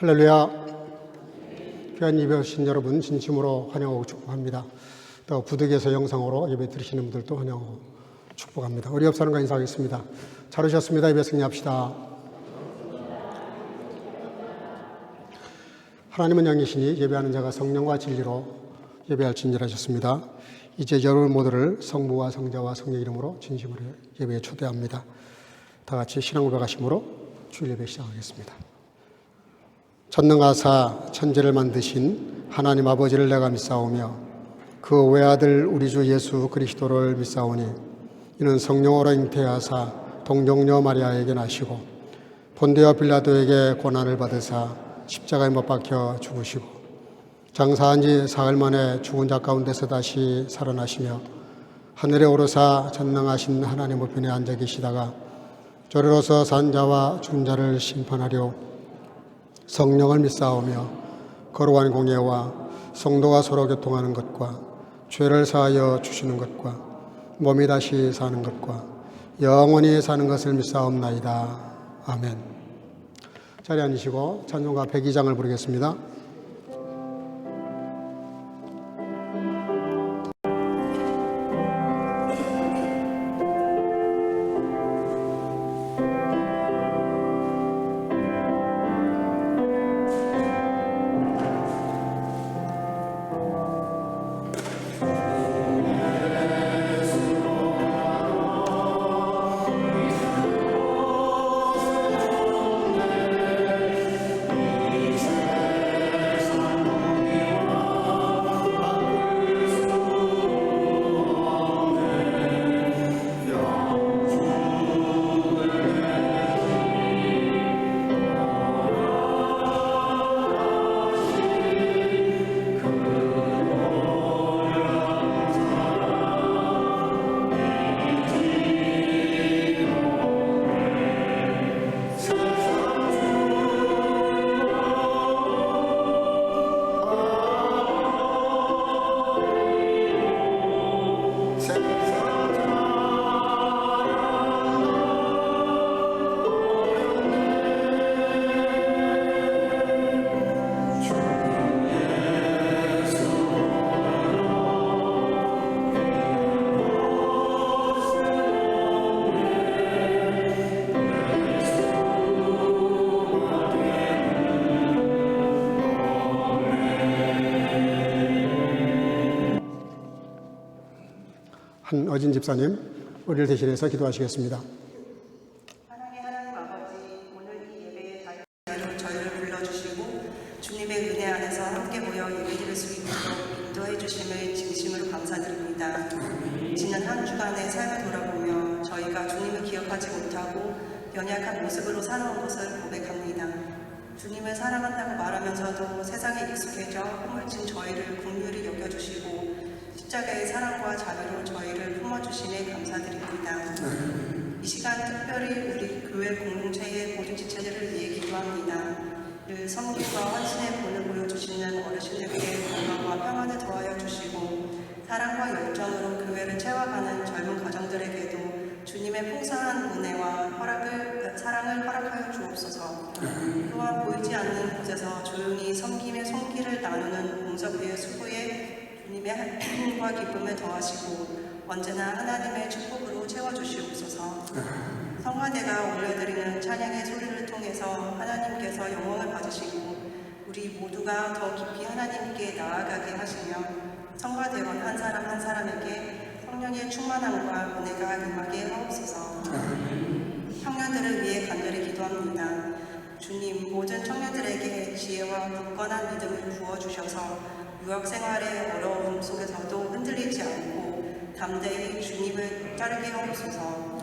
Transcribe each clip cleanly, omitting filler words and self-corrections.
할렐루야. 귀한 예배 오신 여러분 진심으로 환영하고 축복합니다. 또 부득이해서 영상으로 예배 드리시는 분들도 환영하고 축복합니다. 우리 옆 사람과 인사하겠습니다. 잘 오셨습니다. 예배 승리합시다. 하나님은 영이시니 예배하는 자가 성령과 진리로 예배할지니라 하셨습니다. 이제 여러분 모두를 성부와 성자와 성령 이름으로 진심으로 예배에 초대합니다. 다 같이 신앙 고백하심으로 주일 예배 시작하겠습니다. 전능하사 천지를 만드신 하나님 아버지를 내가 믿사오며 그 외아들 우리 주 예수 그리스도를 믿사오니 이는 성령으로 잉태하사 동정녀 마리아에게 나시고 본디오 빌라도에게 고난을 받으사 십자가에 못 박혀 죽으시고 장사한 지 사흘 만에 죽은 자 가운데서 다시 살아나시며 하늘에 오르사 전능하신 하나님 우편에 앉아 계시다가 저리로서 산 자와 죽은 자를 심판하려 성령을 믿사오며 거룩한 공예와 성도가 서로 교통하는 것과 죄를 사하여 주시는 것과 몸이 다시 사는 것과 영원히 사는 것을 믿사옵나이다. 아멘. 자리에 앉으시고 찬송가 102장을 부르겠습니다. 한어진 집사님, 우리를 대신해서 기도하시겠습니다. 하나님 아버지, 오늘 이 예배의 자유로 저희를 불러주시고 주님의 은혜 안에서 함께 모여 예배드릴 수 있도록 인도해 주심을 진심으로 감사드립니다. 지난 한 주간의 삶을 돌아보며 저희가 주님을 기억하지 못하고 연약한 모습으로 살아온 것을 고백합니다. 주님을 사랑한다고 말하면서도 세상에 익숙해져 허물진 저희를 긍휼히 여겨주시고 십자가의 사랑과 자비로 저희를 품어주시네 감사드립니다. 이 시간 특별히 우리 교회 공동체의 모든 지체들을 위해 기도합니다. 늘 섬김과 헌신의 본을 보여주시는 어르신들께 건강과 평안을 더하여 주시고 사랑과 열정으로 교회를 채워가는 젊은 가정들에게도 주님의 풍성한 은혜와 사랑을 허락하여 주옵소서. 또한 보이지 않는 곳에서 조용히 섬김의 손길을 나누는 공서부의 수고에 주님의 힘과 기쁨을 더하시고 언제나 하나님의 축복으로 채워주시옵소서. 성화대가 올려드리는 찬양의 소리를 통해서 하나님께서 영광을 받으시고 우리 모두가 더 깊이 하나님께 나아가게 하시며 성화대원 한 사람 한 사람에게 성령의 충만함과 은혜가 임하게 하옵소서. 청년들을 위해 간절히 기도합니다. 주님, 모든 청년들에게 지혜와 굳건한 믿음을 부어주셔서 유학생활의 어려움 속에서도 흔들리지 않고 담대히 주님을 따르게 하옵소서.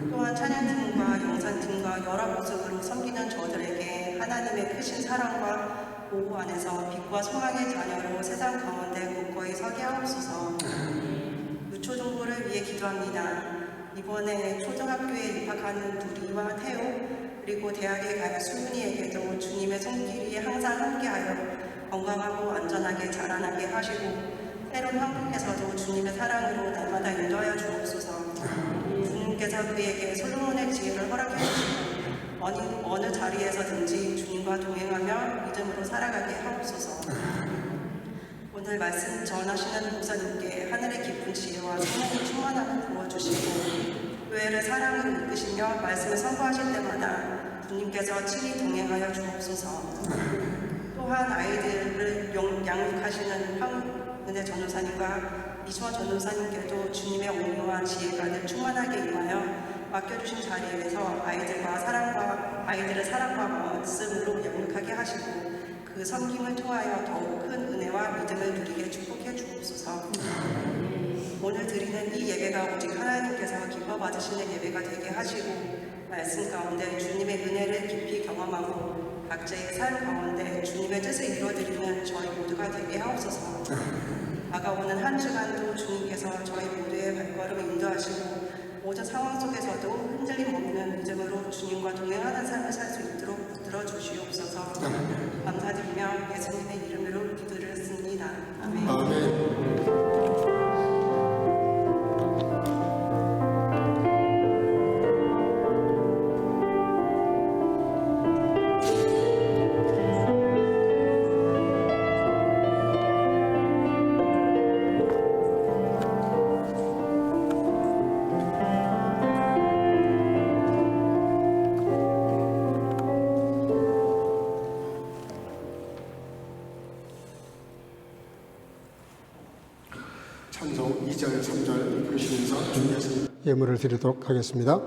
또한 찬양팀과 영상팀과 여러 모습으로 섬기는 저들에게 하나님의 크신 사랑과 보호 안에서 빛과 소망의 자녀로 세상 가운데 굳건히 서게 하옵소서. 유초등부를 위해 기도합니다. 이번에 초등학교에 입학하는 누리와 태호 그리고 대학에 갈 수윤이에게도 주님의 손길이 항상 함께하여 건강하고 안전하게 자라나게 하시고 새로운 한국에서도 주님의 사랑으로 날마다 인도하여 주옵소서. 주님께서 그에게 솔로몬의 지혜를 허락해 주시고 어느 자리에서든지 주님과 동행하며 믿음으로 살아가게 하옵소서. 오늘 말씀 전하시는 목사님께 하늘의 깊은 지혜와 성령의 충만함을 부어주시고 교회를 사랑으로 이끄시며 말씀을 선포하실 때마다 주님께서 친히 동행하여 주옵소서. 또한 아이들을 양육하시는 황은혜 전도사님과 이수원 전도사님께도 주님의 온유와 지혜가 늘 충만하게 임하여 맡겨주신 자리에서 아이들을 사랑과 말씀으로 양육하게 하시고 그 섬김을 통하여 더욱 큰 은혜와 믿음을 누리게 축복해 주옵소서. 오늘 드리는 이 예배가 오직 하나님께서 기뻐 받으시는 예배가 되게 하시고 말씀 가운데 주님의 은혜를 깊이 경험하고 각자의 삶 가운데 주님의 뜻을 이루어드리는 저희 모두가 되게 하옵소서. 다가오는 한 주간도 주님께서 저희 모두의 발걸음을 인도하시고 모든 상황 속에서도 흔들림 없는 믿음으로 주님과 동행하는 삶을 살 수 있도록 붙들어 주시옵소서. 감사드리며 예수님의 이름으로 기도드렸습니다. 아멘. 아멘. 찬송 2절, 3절 부르시면서 준비해서 예물을 드리도록 하겠습니다.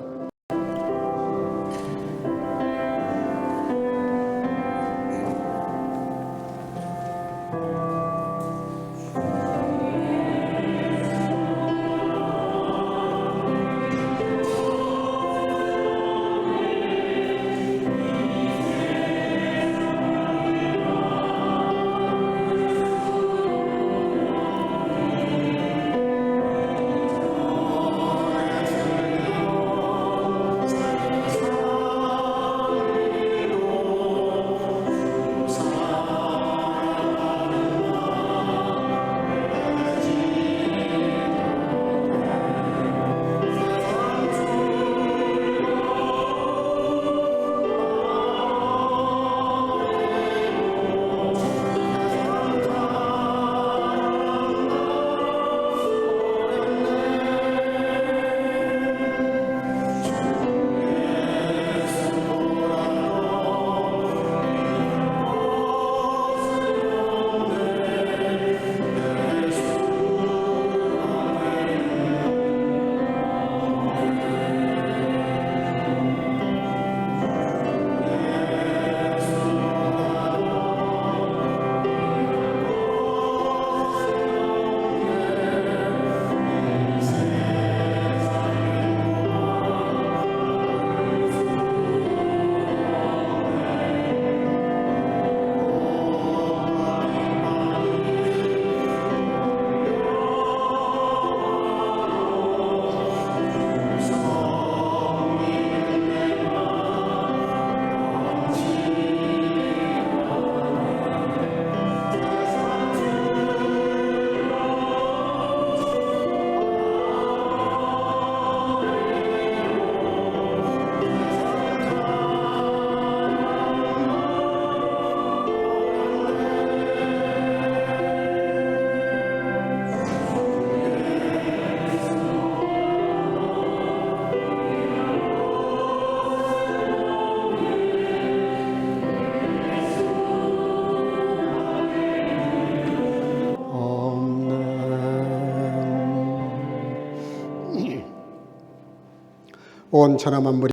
온 천하 만물이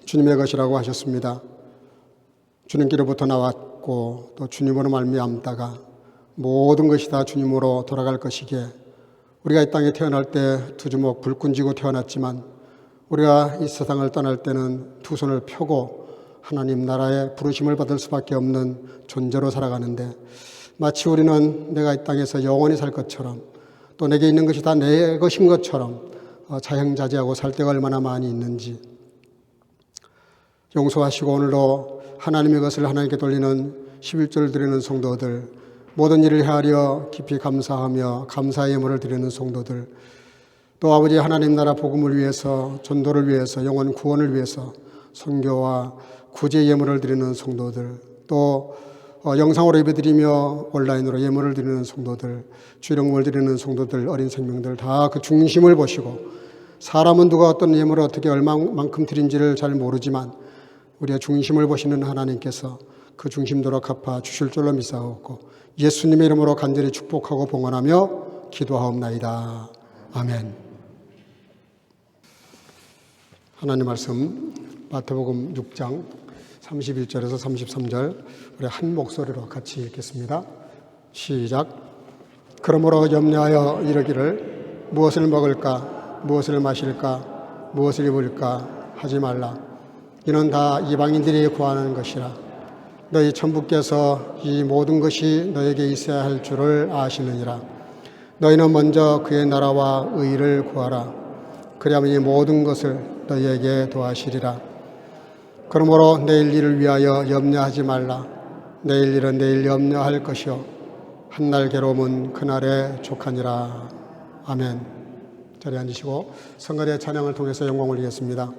주님의 것이라고 하셨습니다. 주님께로부터 나왔고 또 주님으로 말미암다가 모든 것이 다 주님으로 돌아갈 것이기에 우리가 이 땅에 태어날 때 두 주먹 불끈 쥐고 태어났지만 우리가 이 세상을 떠날 때는 두 손을 펴고 하나님 나라의 부르심을 받을 수밖에 없는 존재로 살아가는데 마치 우리는 내가 이 땅에서 영원히 살 것처럼 또 내게 있는 것이 다 내 것인 것처럼 자행자재하고 살 때가 얼마나 많이 있는지 용서하시고 오늘도 하나님의 것을 하나님께 돌리는 11조를 드리는 성도들, 모든 일을 헤아려 깊이 감사하며 감사의 예물을 드리는 성도들, 또 아버지 하나님 나라 복음을 위해서, 전도를 위해서, 영혼 구원을 위해서 선교와 구제 예물을 드리는 성도들, 또 영상으로 예배드리며 온라인으로 예물을 드리는 성도들, 주일용을 드리는 성도들, 어린 생명들 다 그 중심을 보시고, 사람은 누가 어떤 예물을 어떻게 얼마만큼 드린지를 잘 모르지만 우리의 중심을 보시는 하나님께서 그 중심대로 갚아 주실 줄로 믿사옵고, 예수님의 이름으로 간절히 축복하고 봉헌하며 기도하옵나이다. 아멘. 하나님 말씀 마태복음 6장 31절에서 33절 우리 한 목소리로 같이 읽겠습니다. 시작. 그러므로 염려하여 이르기를 무엇을 먹을까, 무엇을 마실까, 무엇을 입을까 하지 말라. 이는 다 이방인들이 구하는 것이라. 너희 천부께서 이 모든 것이 너에게 있어야 할 줄을 아시느니라. 너희는 먼저 그의 나라와 의를 구하라. 그리하면 이 모든 것을 너희에게 더하시리라. 그러므로 내일 일을 위하여 염려하지 말라. 내일 일은 내일 염려할 것이요 한날 괴로움은 그날에 족하니라. 아멘. 자리에 앉으시고 성가대 찬양을 통해서 영광 올리겠습니다.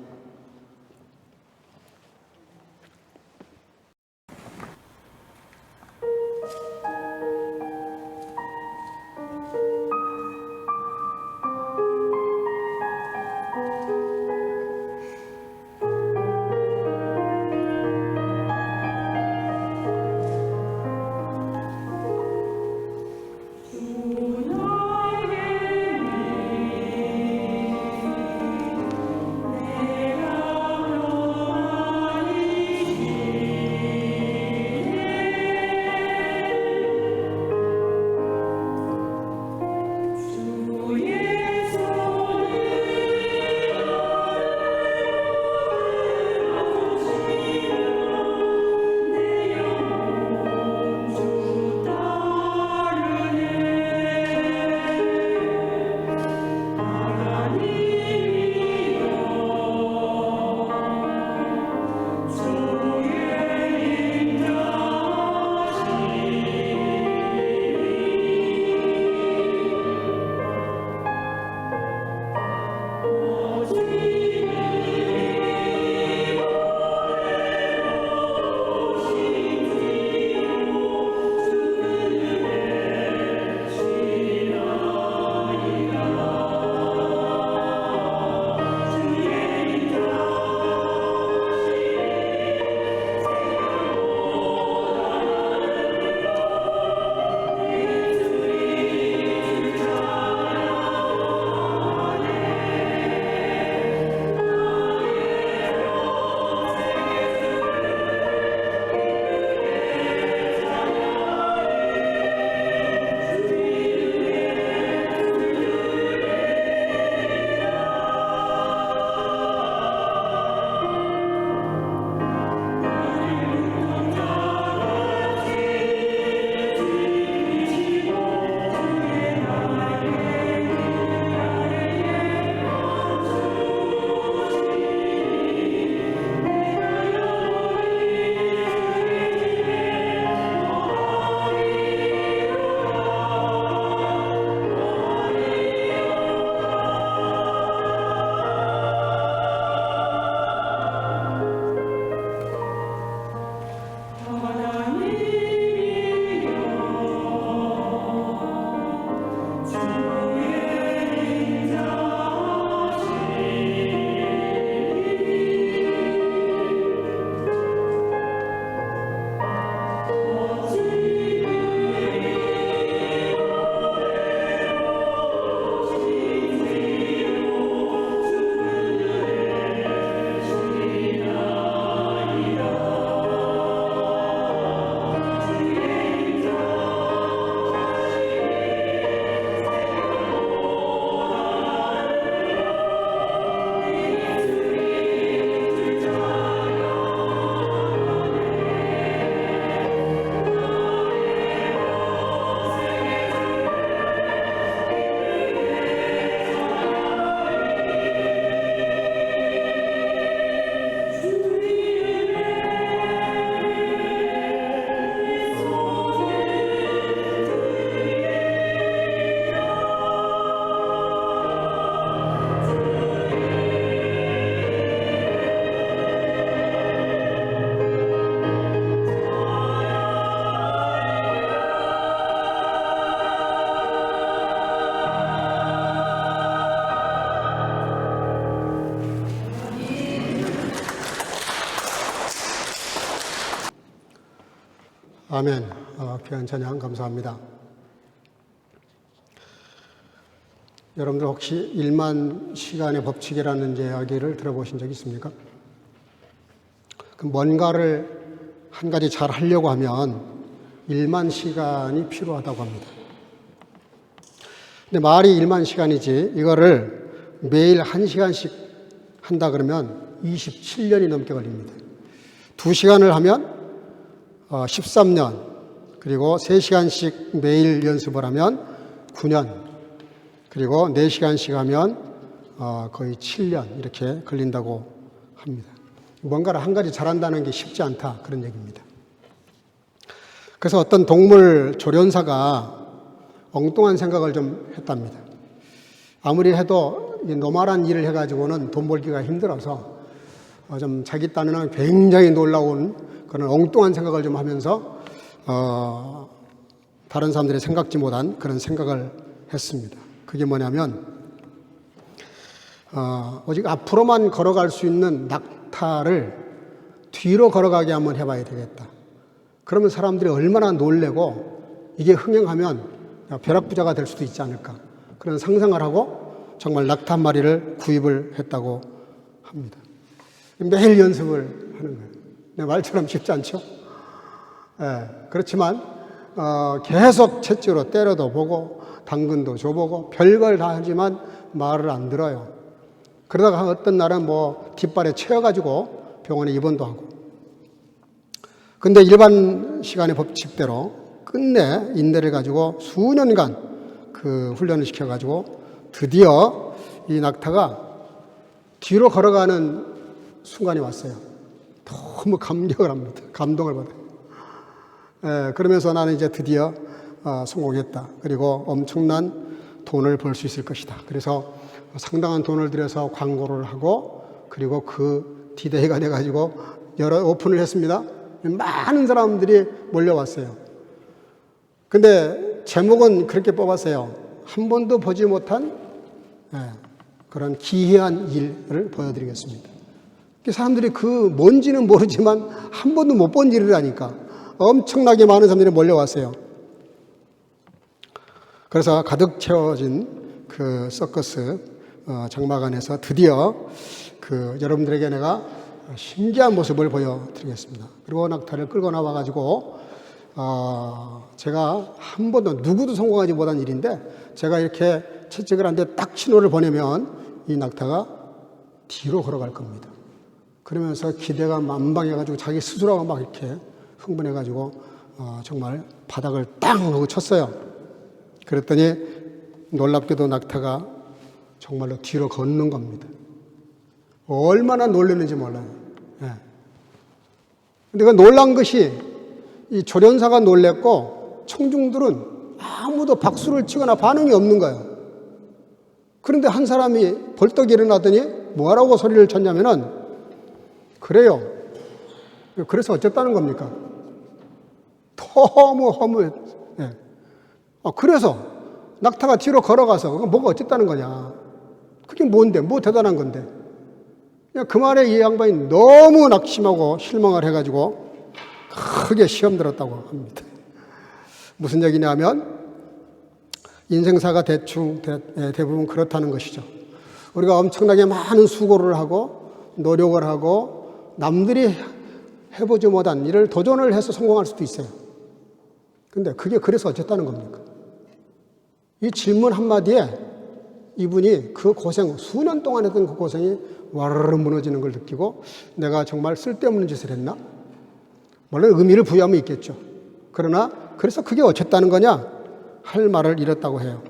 내 아멘. 귀한 찬양 감사합니다. 여러분들 혹시 1만 시간의 법칙이라는 이야기를 들어보신 적 있습니까? 뭔가를 한 가지 잘 하려고 하면 1만 시간이 필요하다고 합니다. 근데 말이 1만 시간이지 이거를 매일 1시간씩 한다 그러면 27년이 넘게 걸립니다. 2시간을 하면 13년, 그리고 3시간씩 매일 연습을 하면 9년, 그리고 4시간씩 하면 거의 7년 이렇게 걸린다고 합니다. 뭔가를 한 가지 잘한다는 게 쉽지 않다, 그런 얘기입니다. 그래서 어떤 동물 조련사가 엉뚱한 생각을 좀 했답니다. 아무리 해도 노말한 일을 해가지고는 돈 벌기가 힘들어서 좀 자기 딴에는 굉장히 놀라운 그런 엉뚱한 생각을 좀 하면서 다른 사람들이 생각지 못한 그런 생각을 했습니다. 그게 뭐냐면 오직 앞으로만 걸어갈 수 있는 낙타를 뒤로 걸어가게 한번 해봐야 되겠다. 그러면 사람들이 얼마나 놀래고 이게 흥행하면 벼락부자가 될 수도 있지 않을까, 그런 상상을 하고 정말 낙타 한 마리를 구입을 했다고 합니다. 매일 연습을 하는 거예요. 내 말처럼 쉽지 않죠? 그렇지만 계속 채찍으로 때려도 보고 당근도 줘보고 별걸 다 하지만 말을 안 들어요. 그러다가 어떤 날은 뒷발에 채워가지고 병원에 입원도 하고. 근데 일반 시간의 법칙대로 끝내 인내를 가지고 수년간 그 훈련을 시켜가지고 드디어 이 낙타가 뒤로 걸어가는 순간이 왔어요. 너무 감격을 합니다. 감동을 받아요. 그러면서 나는 이제 드디어 성공했다. 그리고 엄청난 돈을 벌 수 있을 것이다. 그래서 상당한 돈을 들여서 광고를 하고, 그리고 그 디데이가 돼가지고 오픈을 했습니다. 많은 사람들이 몰려왔어요. 근데 제목은 그렇게 뽑았어요. 한 번도 보지 못한 그런 기이한 일을 보여드리겠습니다. 사람들이 그 뭔지는 모르지만 한 번도 못 본 일이라니까 엄청나게 많은 사람들이 몰려왔어요. 그래서 가득 채워진 그 서커스 장막안에서 드디어 여러분들에게 내가 신기한 모습을 보여드리겠습니다. 그리고 낙타를 끌고 나와가지고 제가 한 번도 누구도 성공하지 못한 일인데, 제가 이렇게 채찍을 한 대 딱 신호를 보내면 이 낙타가 뒤로 걸어갈 겁니다. 그러면서 기대가 만방해가지고 자기 스스로가 막 이렇게 흥분해가지고 정말 바닥을 땅 하고 쳤어요. 그랬더니 놀랍게도 낙타가 정말로 뒤로 걷는 겁니다. 얼마나 놀랐는지 몰라요. 근데 그 놀란 것이 이 조련사가 놀랬고 청중들은 아무도 박수를 치거나 반응이 없는 거예요. 그런데 한 사람이 벌떡 일어나더니 뭐라고 소리를 쳤냐면은, 그래요. 그래서 어쨌다는 겁니까? 너무 허무해. 그래서 낙타가 뒤로 걸어가서 뭐가 어쨌다는 거냐? 그게 뭔데? 뭐 대단한 건데? 그 말에 이 양반이 너무 낙심하고 실망을 해가지고 크게 시험 들었다고 합니다. 무슨 얘기냐면 인생사가 대부분 그렇다는 것이죠. 우리가 엄청나게 많은 수고를 하고 노력을 하고 남들이 해보지 못한 일을 도전을 해서 성공할 수도 있어요. 근데 그게 그래서 어쨌다는 겁니까? 이 질문 한마디에 이분이 그 고생, 수년 동안 했던 그 고생이 와르르 무너지는 걸 느끼고, 내가 정말 쓸데없는 짓을 했나? 물론 의미를 부여하면 있겠죠. 그러나 그래서 그게 어쨌다는 거냐? 할 말을 잃었다고 해요.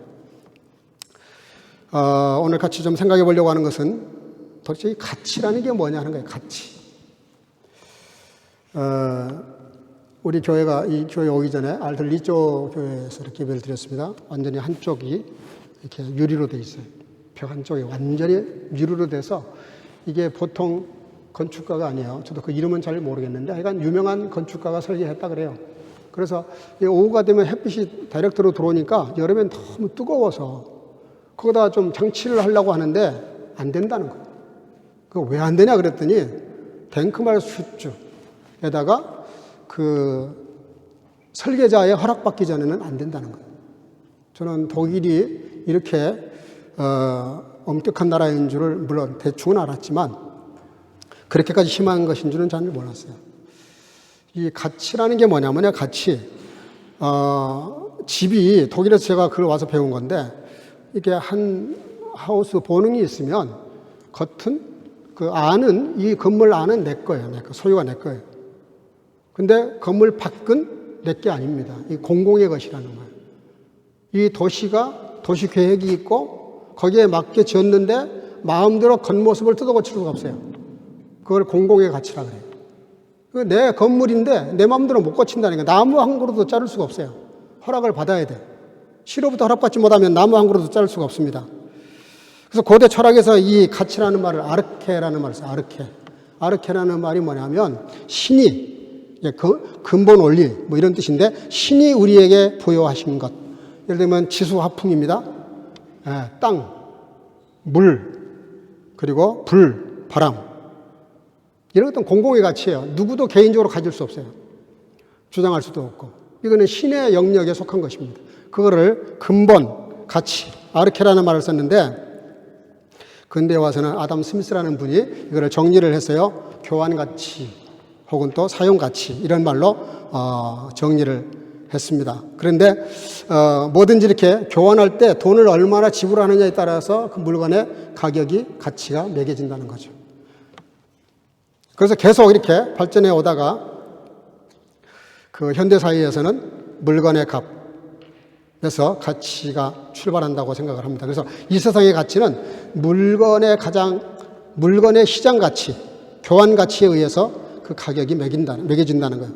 오늘 같이 좀 생각해 보려고 하는 것은 도대체 이 가치라는 게 뭐냐 하는 거예요. 가치. 우리 교회가 이 교회 오기 전에 알들리조 교회에서 이렇게 예배를 드렸습니다. 완전히 한쪽이 이렇게 유리로 돼 있어요. 벽 한쪽이 완전히 유리로 돼서, 이게 보통 건축가가 아니에요. 저도 그 이름은 잘 모르겠는데 하여간 유명한 건축가가 설계했다 그래요. 그래서 오후가 되면 햇빛이 다이렉트로 들어오니까 여름엔 너무 뜨거워서 거기다 좀 장치를 하려고 하는데 안 된다는 거예요. 그거 왜 안 되냐 그랬더니 댕크말 숯주에다가 그 설계자의 허락받기 전에는 안 된다는 거예요. 저는 독일이 이렇게 엄격한 나라인 줄을 물론 대충은 알았지만 그렇게까지 심한 것인 줄은 잘 몰랐어요. 이 가치라는 게 뭐냐면요, 가치. 집이 독일에서 제가 그걸 와서 배운 건데 이게 한 하우스 본능이 있으면 겉은 그 안은 이 건물 안은 내 거예요. 내 거, 소유가 내 거예요. 근데 건물 밖은 내 게 아닙니다. 이 공공의 것이라는 거예요. 이 도시가 도시 계획이 있고 거기에 맞게 지었는데 마음대로 겉모습을 뜯어고칠 수가 없어요. 그걸 공공의 가치라 그래요. 내 건물인데 내 마음대로 못 고친다니까. 나무 한 그루도 자를 수가 없어요. 허락을 받아야 돼. 시로부터 허락받지 못하면 나무 한 그루도 자를 수가 없습니다. 그래서 고대 철학에서 이 가치라는 말을 아르케라는 말을 써요. 아르케. 아르케라는 말이 뭐냐면 신이 근본 원리 뭐 이런 뜻인데 신이 우리에게 부여하신 것. 예를 들면 지수화풍입니다. 땅, 물, 그리고 불, 바람. 이런 것들은 공공의 가치예요. 누구도 개인적으로 가질 수 없어요. 주장할 수도 없고. 이거는 신의 영역에 속한 것입니다. 그거를 근본, 가치, 아르케라는 말을 썼는데 근대에 와서는 아담 스미스라는 분이 이거를 정리를 했어요. 교환가치 혹은 또 사용가치 이런 말로 정리를 했습니다. 그런데 뭐든지 이렇게 교환할 때 돈을 얼마나 지불하느냐에 따라서 그 물건의 가격이 가치가 매겨진다는 거죠. 그래서 계속 이렇게 발전해 오다가 그 현대사회에서는 물건의 값에서 가치가 출발한다고 생각을 합니다. 그래서 이 세상의 가치는 물건의 시장 가치, 교환 가치에 의해서 그 가격이 매겨진다는 거예요.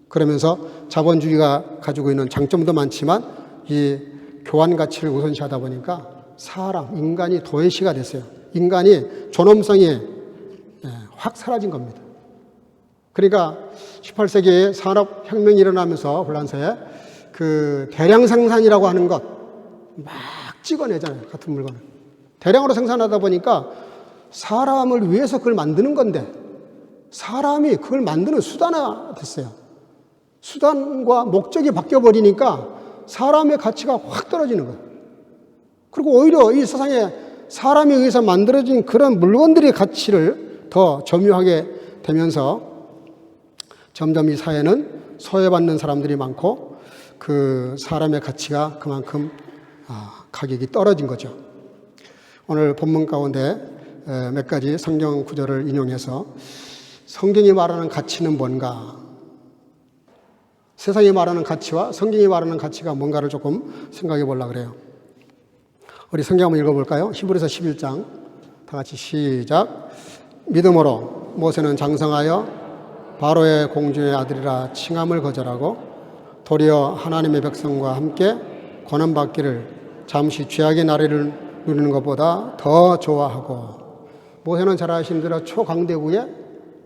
그러면서 자본주의가 가지고 있는 장점도 많지만 이 교환 가치를 우선시하다 보니까 인간이 도외시가 됐어요. 인간이 존엄성이 확 사라진 겁니다. 그러니까 18세기에 산업혁명이 일어나면서 불란서에 그 대량 생산이라고 하는 것 막 찍어내잖아요. 같은 물건을. 대량으로 생산하다 보니까 사람을 위해서 그걸 만드는 건데 사람이 그걸 만드는 수단화 됐어요. 수단과 목적이 바뀌어버리니까 사람의 가치가 확 떨어지는 거예요. 그리고 오히려 이 세상에 사람에 의해서 만들어진 그런 물건들의 가치를 더 점유하게 되면서 점점 이 사회는 소외받는 사람들이 많고 그 사람의 가치가 그만큼 가격이 떨어진 거죠. 오늘 본문 가운데 몇 가지 성경 구절을 인용해서 성경이 말하는 가치는 뭔가, 세상이 말하는 가치와 성경이 말하는 가치가 뭔가를 조금 생각해 보려고 그래요. 우리 성경 한번 읽어볼까요? 히브리서 11장 다 같이 시작. 믿음으로 모세는 장성하여 바로의 공주의 아들이라 칭함을 거절하고 도리어 하나님의 백성과 함께 고난받기를 잠시 죄악의 나래를 누리는 것보다 더 좋아하고, 모세는 잘 아시는 대로 초강대국의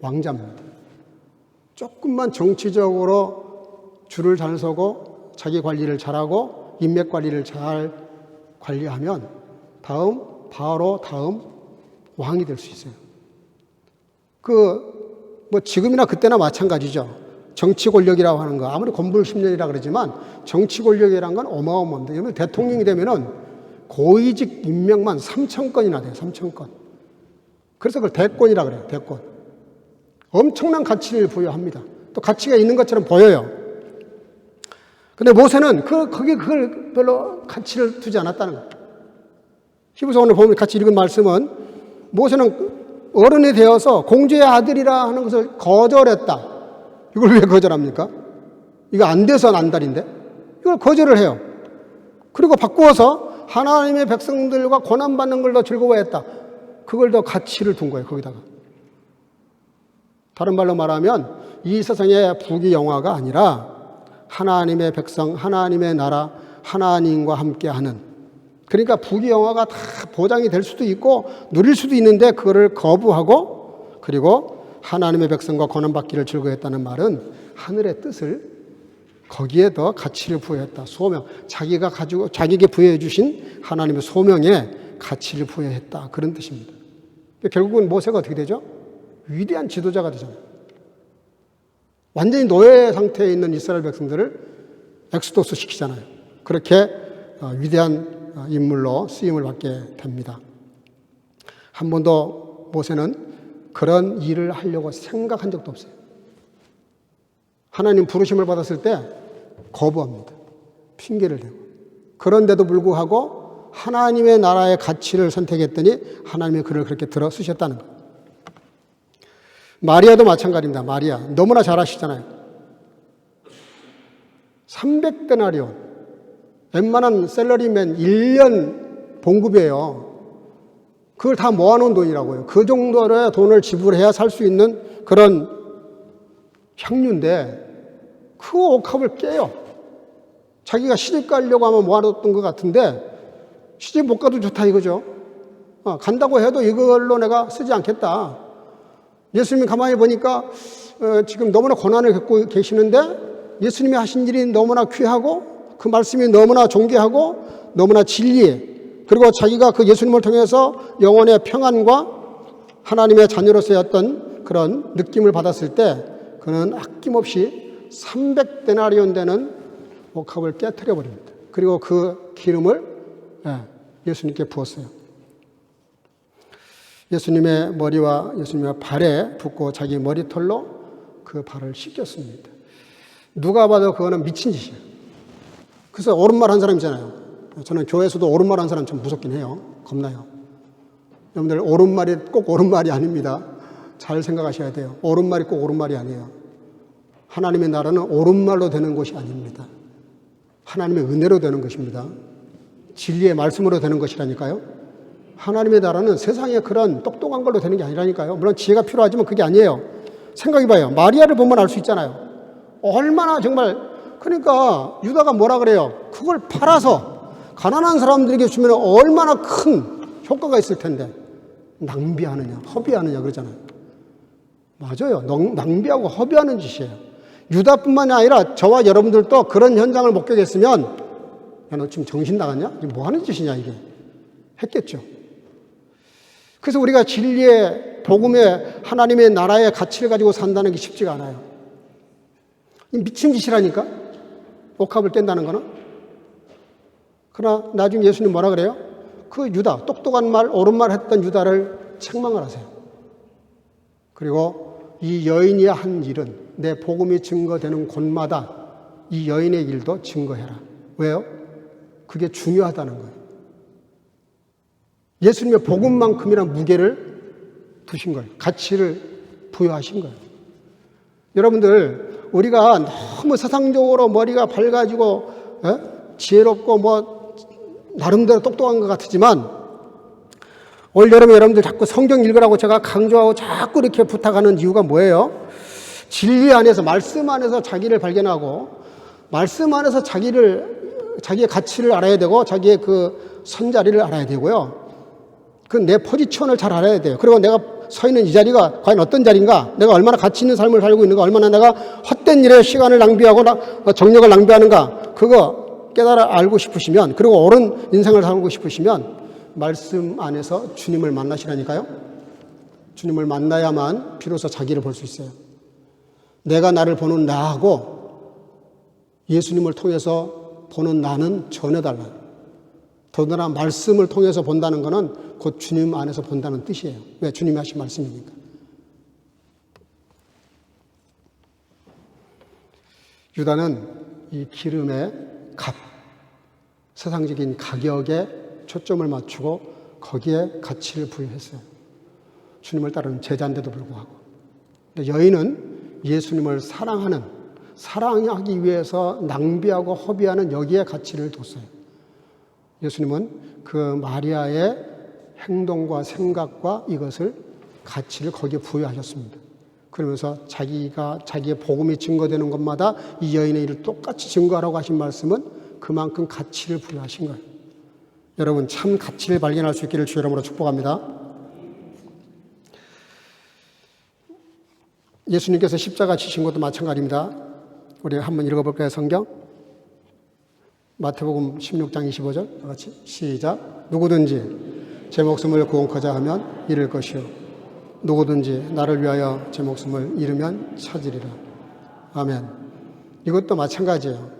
왕자입니다. 조금만 정치적으로 줄을 잘 서고 자기 관리를 잘하고 인맥 관리를 잘 관리하면 바로 다음 왕이 될 수 있어요. 지금이나 그때나 마찬가지죠. 정치 권력이라고 하는 거, 아무리 건불 10년이라 그러지만 정치 권력이라는 건 어마어마합니다. 여러분, 대통령이 되면은 고위직 임명만 3,000건이나 돼요. 3,000건. 그래서 그걸 대권이라 그래요. 대권. 엄청난 가치를 부여합니다. 또 가치가 있는 것처럼 보여요. 근데 모세는 그걸 별로 가치를 두지 않았다는 거예요. 히브리서 오늘 보면 같이 읽은 말씀은 모세는 어른이 되어서 공주의 아들이라 하는 것을 거절했다. 이걸 왜 거절합니까? 이거 안 돼서 안달인데? 이걸 거절을 해요. 그리고 바꾸어서 하나님의 백성들과 고난받는 걸 더 즐거워했다. 그걸 더 가치를 둔 거예요, 거기다가. 다른 말로 말하면 이 세상의 부귀영화가 아니라 하나님의 백성, 하나님의 나라, 하나님과 함께하는, 그러니까 부귀영화가 다 보장이 될 수도 있고 누릴 수도 있는데 그거를 거부하고 그리고 하나님의 백성과 고난받기를 즐거워했다는 말은 하늘의 뜻을 거기에 더 가치를 부여했다. 소명, 자기에게 부여해 주신 하나님의 소명에 가치를 부여했다. 그런 뜻입니다. 결국은 모세가 어떻게 되죠? 위대한 지도자가 되잖아요. 완전히 노예 상태에 있는 이스라엘 백성들을 엑소도스 시키잖아요. 그렇게 위대한 인물로 쓰임을 받게 됩니다. 한 번도 모세는 그런 일을 하려고 생각한 적도 없어요. 하나님 부르심을 받았을 때 거부합니다. 핑계를 대고. 그런데도 불구하고 하나님의 나라의 가치를 선택했더니 하나님이 그를 그렇게 들어 쓰셨다는 거예요. 마리아도 마찬가지입니다. 마리아 너무나 잘 아시잖아요. 300데나리온 웬만한 셀러리맨 1년 봉급이에요. 그걸 다 모아놓은 돈이라고요. 그 정도의 돈을 지불해야 살 수 있는 그런 향유인데 그 옥합을 깨요. 자기가 시집 가려고 하면 모아뒀던 것 같은데 시집 못 가도 좋다 이거죠. 간다고 해도 이걸로 내가 쓰지 않겠다. 예수님이 가만히 보니까 지금 너무나 고난을 겪고 계시는데 예수님이 하신 일이 너무나 귀하고 그 말씀이 너무나 존귀하고 너무나 진리해. 그리고 자기가 그 예수님을 통해서 영혼의 평안과 하나님의 자녀로서의 어떤 그런 느낌을 받았을 때 그는 아낌없이 300데나리온 되는 옥합을 깨트려 버립니다. 그리고 그 기름을 예수님께 부었어요. 예수님의 머리와 예수님의 발에 붓고 자기 머리털로 그 발을 씻겼습니다. 누가 봐도 그거는 미친 짓이에요. 그래서 옳은 말 한 사람 있잖아요. 저는 교회에서도 옳은 말 한 사람 좀 무섭긴 해요. 겁나요. 여러분들 옳은 말이 꼭 옳은 말이 아닙니다. 잘 생각하셔야 돼요. 옳은 말이 꼭 옳은 말이 아니에요. 하나님의 나라는 옳은 말로 되는 것이 아닙니다. 하나님의 은혜로 되는 것입니다. 진리의 말씀으로 되는 것이라니까요. 하나님의 나라는 세상에 그런 똑똑한 걸로 되는 게 아니라니까요. 물론 지혜가 필요하지만 그게 아니에요. 생각해봐요. 마리아를 보면 알 수 있잖아요. 얼마나 정말 그러니까 유다가 뭐라 그래요? 그걸 팔아서 가난한 사람들에게 주면 얼마나 큰 효과가 있을 텐데 낭비하느냐 허비하느냐 그러잖아요. 맞아요. 낭비하고 허비하는 짓이에요. 유다뿐만이 아니라 저와 여러분들도 그런 현장을 목격했으면 야, 너 지금 정신 나갔냐? 뭐 하는 짓이냐 이게 했겠죠. 그래서 우리가 진리의 복음의 하나님의 나라의 가치를 가지고 산다는 게 쉽지가 않아요. 미친 짓이라니까 옥합을 깬다는 거는. 그러나 나중에 예수님 뭐라 그래요? 그 유다 똑똑한 말 옳은 말 했던 유다를 책망을 하세요. 그리고 이 여인이 한 일은 내 복음이 증거되는 곳마다 이 여인의 일도 증거해라. 왜요? 그게 중요하다는 거예요. 예수님의 복음만큼이나 무게를 두신 거예요. 가치를 부여하신 거예요. 여러분들 우리가 너무 세상적으로 머리가 밝아지고 지혜롭고 뭐 나름대로 똑똑한 것 같지만 올 여름에 여러분들 자꾸 성경 읽으라고 제가 강조하고 자꾸 이렇게 부탁하는 이유가 뭐예요? 진리 안에서 말씀 안에서 자기를 발견하고 말씀 안에서 자기의 가치를 알아야 되고 자기의 그 선자리를 알아야 되고요. 그 내 포지션을 잘 알아야 돼요. 그리고 내가 서 있는 이 자리가 과연 어떤 자리인가? 내가 얼마나 가치 있는 삶을 살고 있는가? 얼마나 내가 헛된 일에 시간을 낭비하고 정력을 낭비하는가? 그거 깨달아 알고 싶으시면 그리고 옳은 인생을 살고 싶으시면 말씀 안에서 주님을 만나시라니까요. 주님을 만나야만 비로소 자기를 볼 수 있어요. 내가 나를 보는 나하고 예수님을 통해서 보는 나는 전혀 달라요. 더더나 말씀을 통해서 본다는 것은 곧 주님 안에서 본다는 뜻이에요. 왜? 주님이 하신 말씀이니까. 유다는 이 기름의 값, 세상적인 가격에 초점을 맞추고 거기에 가치를 부여했어요. 주님을 따르는 제자인데도 불구하고. 근데 여인은 예수님을 사랑하기 위해서 낭비하고 허비하는 여기에 가치를 뒀어요. 예수님은 그 마리아의 행동과 생각과 이것을 가치를 거기에 부여하셨습니다. 그러면서 자기의 복음이 증거되는 것마다 이 여인의 일을 똑같이 증거하라고 하신 말씀은 그만큼 가치를 부여하신 거예요. 여러분 참 가치를 발견할 수 있기를 주 이름으로 축복합니다. 예수님께서 십자가 지신 것도 마찬가지입니다. 우리 한번 읽어볼까요? 성경? 마태복음 16장 25절 같이 시작. 누구든지 제 목숨을 구원코자 하면 잃을 것이요 누구든지 나를 위하여 제 목숨을 잃으면 찾으리라. 아멘. 이것도 마찬가지예요.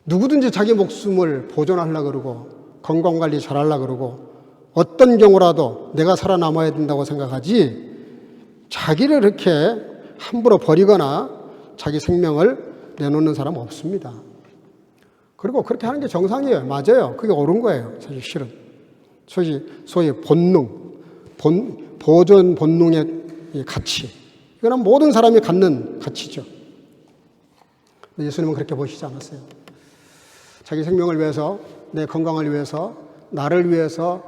누구든지 자기 목숨을 보존하려고 그러고 건강관리 잘하려고 그러고 어떤 경우라도 내가 살아남아야 된다고 생각하지 자기를 이렇게 함부로 버리거나 자기 생명을 내놓는 사람은 없습니다. 그리고 그렇게 하는 게 정상이에요. 맞아요. 그게 옳은 거예요. 사실 실은. 소위 본능, 보존 본능의 가치. 이거는 모든 사람이 갖는 가치죠. 예수님은 그렇게 보시지 않았어요. 자기 생명을 위해서, 내 건강을 위해서, 나를 위해서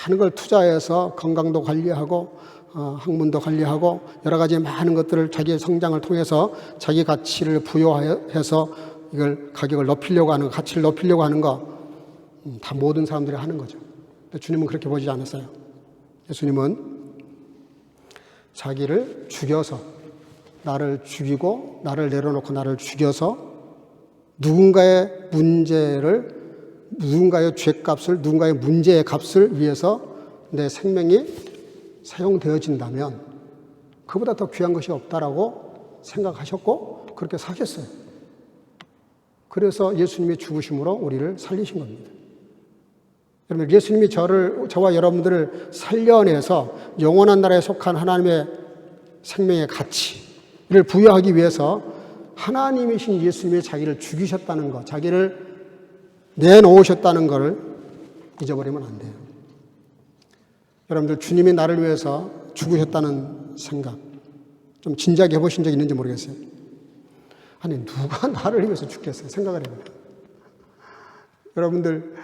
많은 걸 투자해서 건강도 관리하고 학문도 관리하고 여러 가지 많은 것들을 자기의 성장을 통해서 자기 가치를 부여해서 이걸 가격을 높이려고 하는 거, 가치를 높이려고 하는 거 다 모든 사람들이 하는 거죠. 근데 주님은 그렇게 보지 않았어요. 예수님은 자기를 죽여서 나를 죽이고 나를 내려놓고 나를 죽여서 누군가의 죄값을 누군가의 문제의 값을 위해서 내 생명이 사용되어진다면 그보다 더 귀한 것이 없다라고 생각하셨고 그렇게 사셨어요. 그래서 예수님이 죽으심으로 우리를 살리신 겁니다. 여러분, 예수님이 저와 여러분들을 살려내서 영원한 나라에 속한 하나님의 생명의 가치를 부여하기 위해서 하나님이신 예수님이 자기를 죽이셨다는 것, 자기를 내놓으셨다는 것을 잊어버리면 안 돼요. 여러분들 주님이 나를 위해서 죽으셨다는 생각 좀 진지하게 해보신 적 있는지 모르겠어요. 아니 누가 나를 위해서 죽겠어요? 생각을 해봐요. 여러분들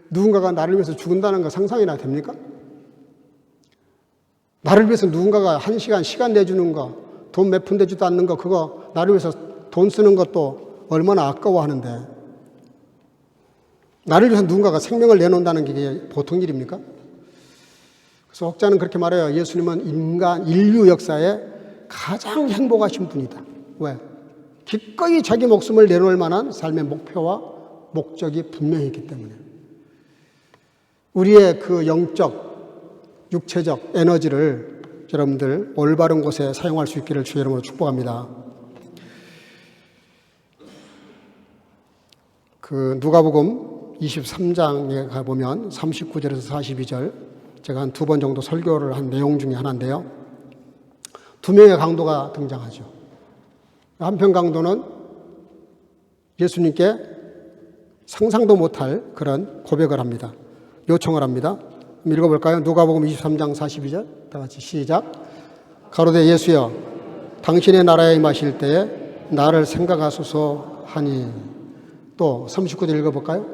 누군가가 나를 위해서 죽는다는 거 상상이나 됩니까? 나를 위해서 누군가가 1시간 시간 내주는 거, 돈 몇 푼 되지도 않는 거, 그거 나를 위해서 돈 쓰는 것도 얼마나 아까워하는데 나를 위해서 누군가가 생명을 내놓는다는 게 보통 일입니까? 그래서 혹자는 그렇게 말해요. 예수님은 인류 역사에 가장 행복하신 분이다. 왜? 기꺼이 자기 목숨을 내놓을 만한 삶의 목표와 목적이 분명히 있기 때문에. 우리의 그 영적, 육체적 에너지를 여러분들 올바른 곳에 사용할 수 있기를 주의 이름으로 축복합니다. 그 누가복음 23장에 가보면 39절에서 42절 제가 한 2번 정도 설교를 한 내용 중에 하나인데요. 2명의 강도가 등장하죠. 한편 강도는 예수님께 상상도 못할 그런 고백을 합니다. 요청을 합니다. 읽어볼까요? 누가복음 23장 42절 다 같이 시작. 가로되 예수여 당신의 나라에 임하실 때에 나를 생각하소서 하니. 또 39절 읽어볼까요?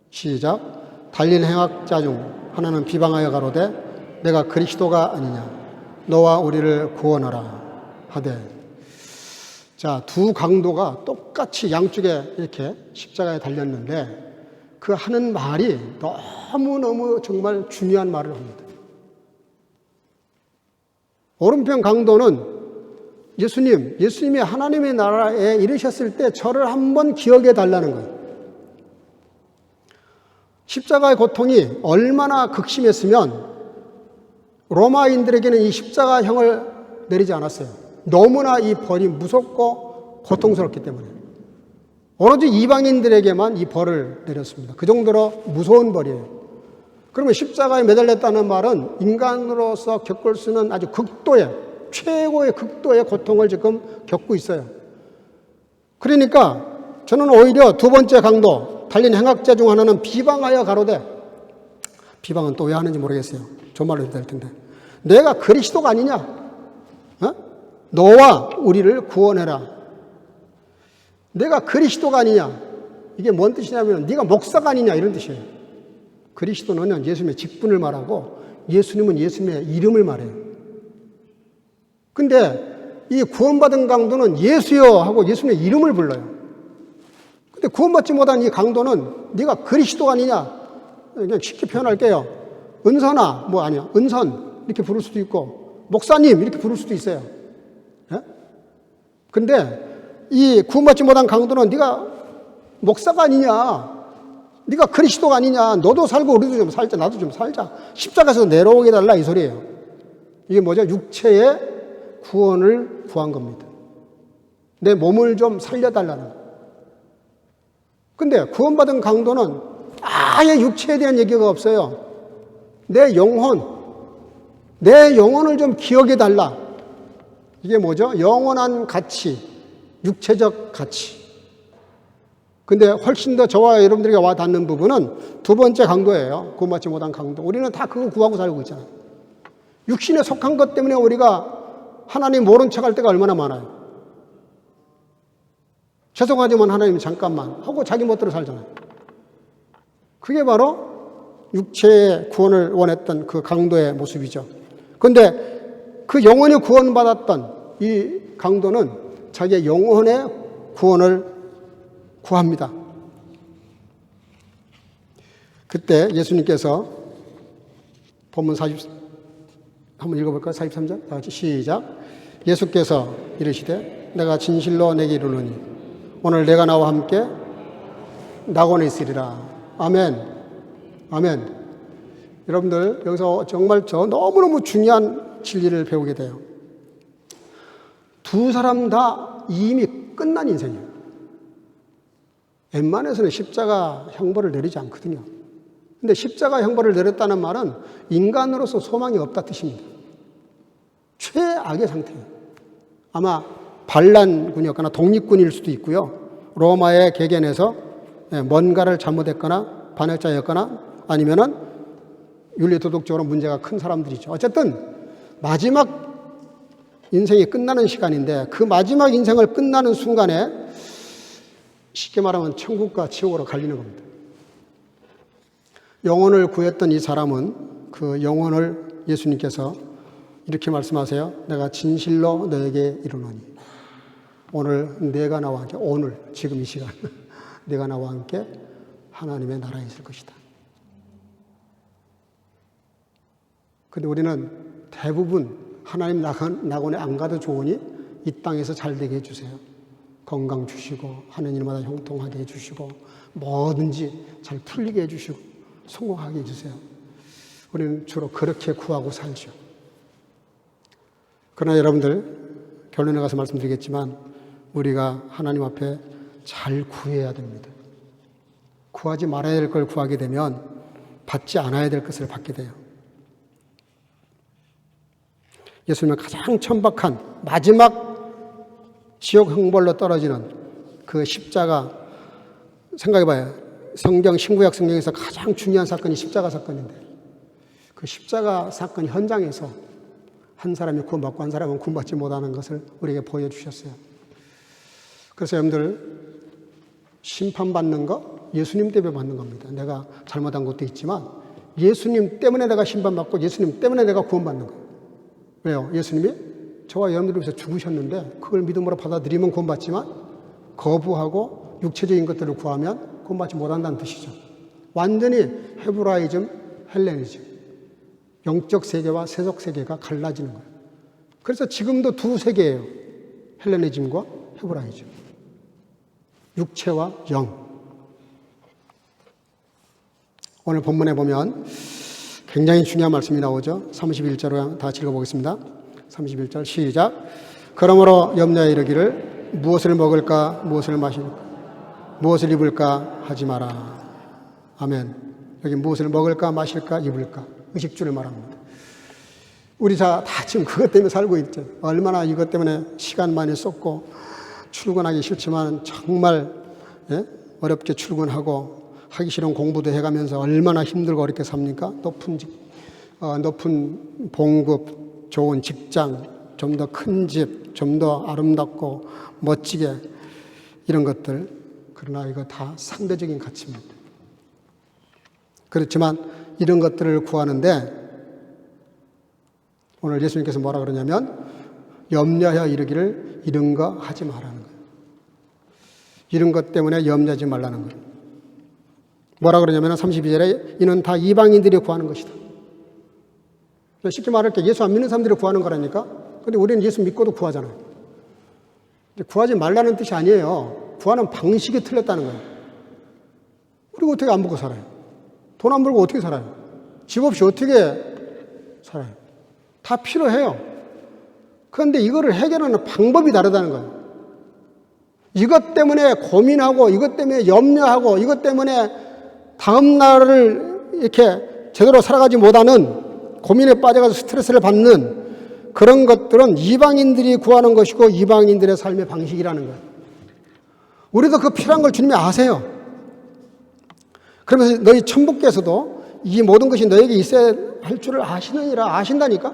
시작. 달린 행악자 중 하나는 비방하여 가로되 내가 그리스도가 아니냐 너와 우리를 구원하라 하되. 자, 두 강도가 똑같이 양쪽에 이렇게 십자가에 달렸는데 그 하는 말이 너무너무 정말 중요한 말을 합니다. 오른편 강도는 예수님이 하나님의 나라에 이르셨을 때 저를 한번 기억해 달라는 거예요. 십자가의 고통이 얼마나 극심했으면 로마인들에게는 이 십자가형을 내리지 않았어요. 너무나 이 벌이 무섭고 고통스럽기 때문에. 오로지 이방인들에게만 이 벌을 내렸습니다. 그 정도로 무서운 벌이에요. 그러면 십자가에 매달렸다는 말은 인간으로서 겪을 수 있는 아주 최고의 극도의 고통을 지금 겪고 있어요. 그러니까 저는 오히려 두 번째 강도, 달린 행악자 중 하나는 비방하여 가로되, 비방은 또 왜 하는지 모르겠어요. 존말로 해야 될 텐데. 내가 그리스도가 아니냐? 너와 우리를 구원해라. 내가 그리스도가 아니냐? 이게 뭔 뜻이냐면 네가 목사가 아니냐 이런 뜻이에요. 그리스도는 예수님의 직분을 말하고 예수님은 예수님의 이름을 말해요. 근데 이 구원받은 강도는 예수여 하고 예수님의 이름을 불러요. 근데 구원받지 못한 이 강도는 네가 그리스도가 아니냐? 그냥 쉽게 표현할게요. 은선아, 은선 이렇게 부를 수도 있고 목사님 이렇게 부를 수도 있어요. 예? 근데 이 구원받지 못한 강도는 네가 목사가 아니냐, 네가 그리스도가 아니냐, 너도 살고 우리도 좀 살자, 나도 좀 살자, 십자가에서 내려오게 달라 이 소리예요. 이게 뭐죠? 육체의 구원을 구한 겁니다. 내 몸을 좀 살려달라는 거예요. 근데 구원받은 강도는 아예 육체에 대한 얘기가 없어요. 내 영혼을 좀 기억해달라. 이게 뭐죠? 영원한 가치, 육체적 가치. 근데 훨씬 더 저와 여러분들에게 와 닿는 부분은 두 번째 강도예요. 구원받지 못한 강도. 우리는 다 그거 구하고 살고 있잖아요. 육신에 속한 것 때문에 우리가 하나님 모른 척할 때가 얼마나 많아요. 죄송하지만 하나님 잠깐만 하고 자기 멋대로 살잖아요. 그게 바로 육체의 구원을 원했던 그 강도의 모습이죠. 그런데 그 영혼이 구원받았던 이 강도는 자기의 영혼의 구원을 구합니다. 그때 예수님께서 본문 40, 한번 읽어볼까요? 43절 다 같이 시작. 예수께서 이르시되 내가 진실로 내게 이르노니 오늘 내가 나와 함께 낙원에 있으리라. 아멘. 아멘. 여러분들 여기서 정말 너무너무 중요한 진리를 배우게 돼요. 두 사람 다 이미 끝난 인생이에요. 웬만해서는 십자가 형벌을 내리지 않거든요. 근데 십자가 형벌을 내렸다는 말은 인간으로서 소망이 없다 뜻입니다. 최악의 상태예요. 아마 반란군이었거나 독립군일 수도 있고요. 로마의 개견에서 뭔가를 잘못했거나 반역자였거나 아니면은 윤리도덕적으로 문제가 큰 사람들이죠. 어쨌든 마지막 인생이 끝나는 시간인데 그 마지막 인생을 끝나는 순간에 쉽게 말하면 천국과 지옥으로 갈리는 겁니다. 영혼을 구했던 이 사람은 그 영혼을 예수님께서 이렇게 말씀하세요. 내가 진실로 너에게 이르노니 오늘 내가 나와 함께 오늘 지금 이 시간 내가 나와 함께 하나님의 나라에 있을 것이다. 근데 우리는 대부분 하나님 낙원에 안 가도 좋으니 이 땅에서 잘 되게 해주세요. 건강 주시고 하는 일마다 형통하게 해주시고 뭐든지 잘 풀리게 해주시고 성공하게 해주세요. 우리는 주로 그렇게 구하고 살죠. 그러나 여러분들 결론에 가서 말씀드리겠지만 우리가 하나님 앞에 잘 구해야 됩니다. 구하지 말아야 될 걸 구하게 되면 받지 않아야 될 것을 받게 돼요. 예수님은 가장 천박한 마지막 지옥 형벌로 떨어지는 그 십자가 생각해봐요. 성경 신구약 성경에서 가장 중요한 사건이 십자가 사건인데 그 십자가 사건 현장에서 한 사람이 구원받고 한 사람은 구원받지 못하는 것을 우리에게 보여주셨어요. 그래서 여러분들 심판받는 거 예수님 때문에 받는 겁니다. 내가 잘못한 것도 있지만 예수님 때문에 내가 심판받고 예수님 때문에 내가 구원받는 거예요. 왜요? 예수님이 저와 여러분들을 위해서 죽으셨는데 그걸 믿음으로 받아들이면 구원받지만 거부하고 육체적인 것들을 구하면 구원받지 못한다는 뜻이죠. 완전히 헤브라이즘, 헬레니즘, 영적 세계와 세속 세계가 갈라지는 거예요. 그래서 지금도 두 세계예요. 헬레니즘과 헤브라이즘. 육체와 영. 오늘 본문에 보면 굉장히 중요한 말씀이 나오죠. 31절로 다 읽어보겠습니다. 31절 시작. 그러므로 염려에 이르기를 무엇을 먹을까 무엇을 마실까 무엇을 입을까 하지 마라. 아멘. 여기 무엇을 먹을까 마실까 입을까 의식주를 말합니다. 우리 다 지금 그것 때문에 살고 있죠. 얼마나 이것 때문에 시간 많이 썼고 출근하기 싫지만 정말 어렵게 출근하고 하기 싫은 공부도 해가면서 얼마나 힘들고 어렵게 삽니까? 높은 봉급, 좋은 직장, 좀 더 큰 집, 좀 더 아름답고 멋지게 이런 것들. 그러나 이거 다 상대적인 가치입니다. 그렇지만 이런 것들을 구하는데 오늘 예수님께서 뭐라 그러냐면 염려하여 이르기를 이런 거 하지 말라는 거예요. 이런 것 때문에 염려하지 말라는 거예요. 뭐라 그러냐면 32절에 이는 다 이방인들이 구하는 것이다. 쉽게 말할게 예수 안 믿는 사람들이 구하는 거라니까. 근데 우리는 예수 믿고도 구하잖아요. 구하지 말라는 뜻이 아니에요. 구하는 방식이 틀렸다는 거예요. 우리가 어떻게 안 먹고 살아요? 돈 안 벌고 어떻게 살아요? 집 없이 어떻게 살아요? 다 필요해요. 그런데 이거를 해결하는 방법이 다르다는 거예요. 이것 때문에 고민하고 이것 때문에 염려하고 이것 때문에 다음 날을 이렇게 제대로 살아가지 못하는 고민에 빠져가서 스트레스를 받는 그런 것들은 이방인들이 구하는 것이고 이방인들의 삶의 방식이라는 거예요. 우리도 그 필요한 걸 주님이 아세요. 그러면서 너희 천부께서도 이 모든 것이 너에게 있어야 할 줄을 아시느니라. 아신다니까.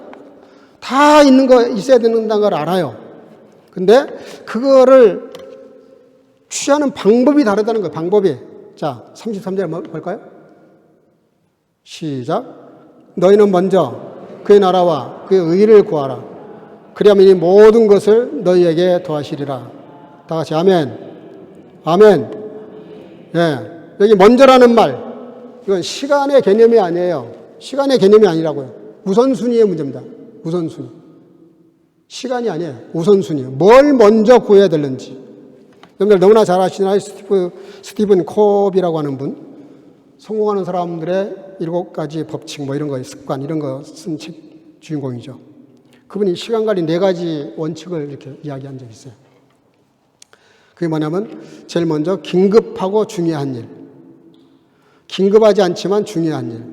다 있는 거 있어야 된다는 걸 알아요. 근데 그거를 취하는 방법이 다르다는 거예요. 방법이. 자, 33절 볼까요? 시작. 너희는 먼저 그의 나라와 그의 의를 구하라. 그리하면 이 모든 것을 너희에게 더하시리라. 다 같이 아멘. 아멘. 예. 여기 먼저라는 말, 이건 시간의 개념이 아니에요. 시간의 개념이 아니라고요. 우선순위의 문제입니다. 우선순위. 시간이 아니에요. 우선순위. 뭘 먼저 구해야 되는지. 여러분들 너무나 잘 아시나요? 스티븐 콥이라고 하는 분. 성공하는 사람들의 7가지 법칙, 뭐 이런 거, 습관, 이런 거 쓴 책 주인공이죠. 그분이 시간 관리 4가지 원칙을 이렇게 이야기한 적이 있어요. 그게 뭐냐면, 제일 먼저 긴급하고 중요한 일. 긴급하지 않지만 중요한 일.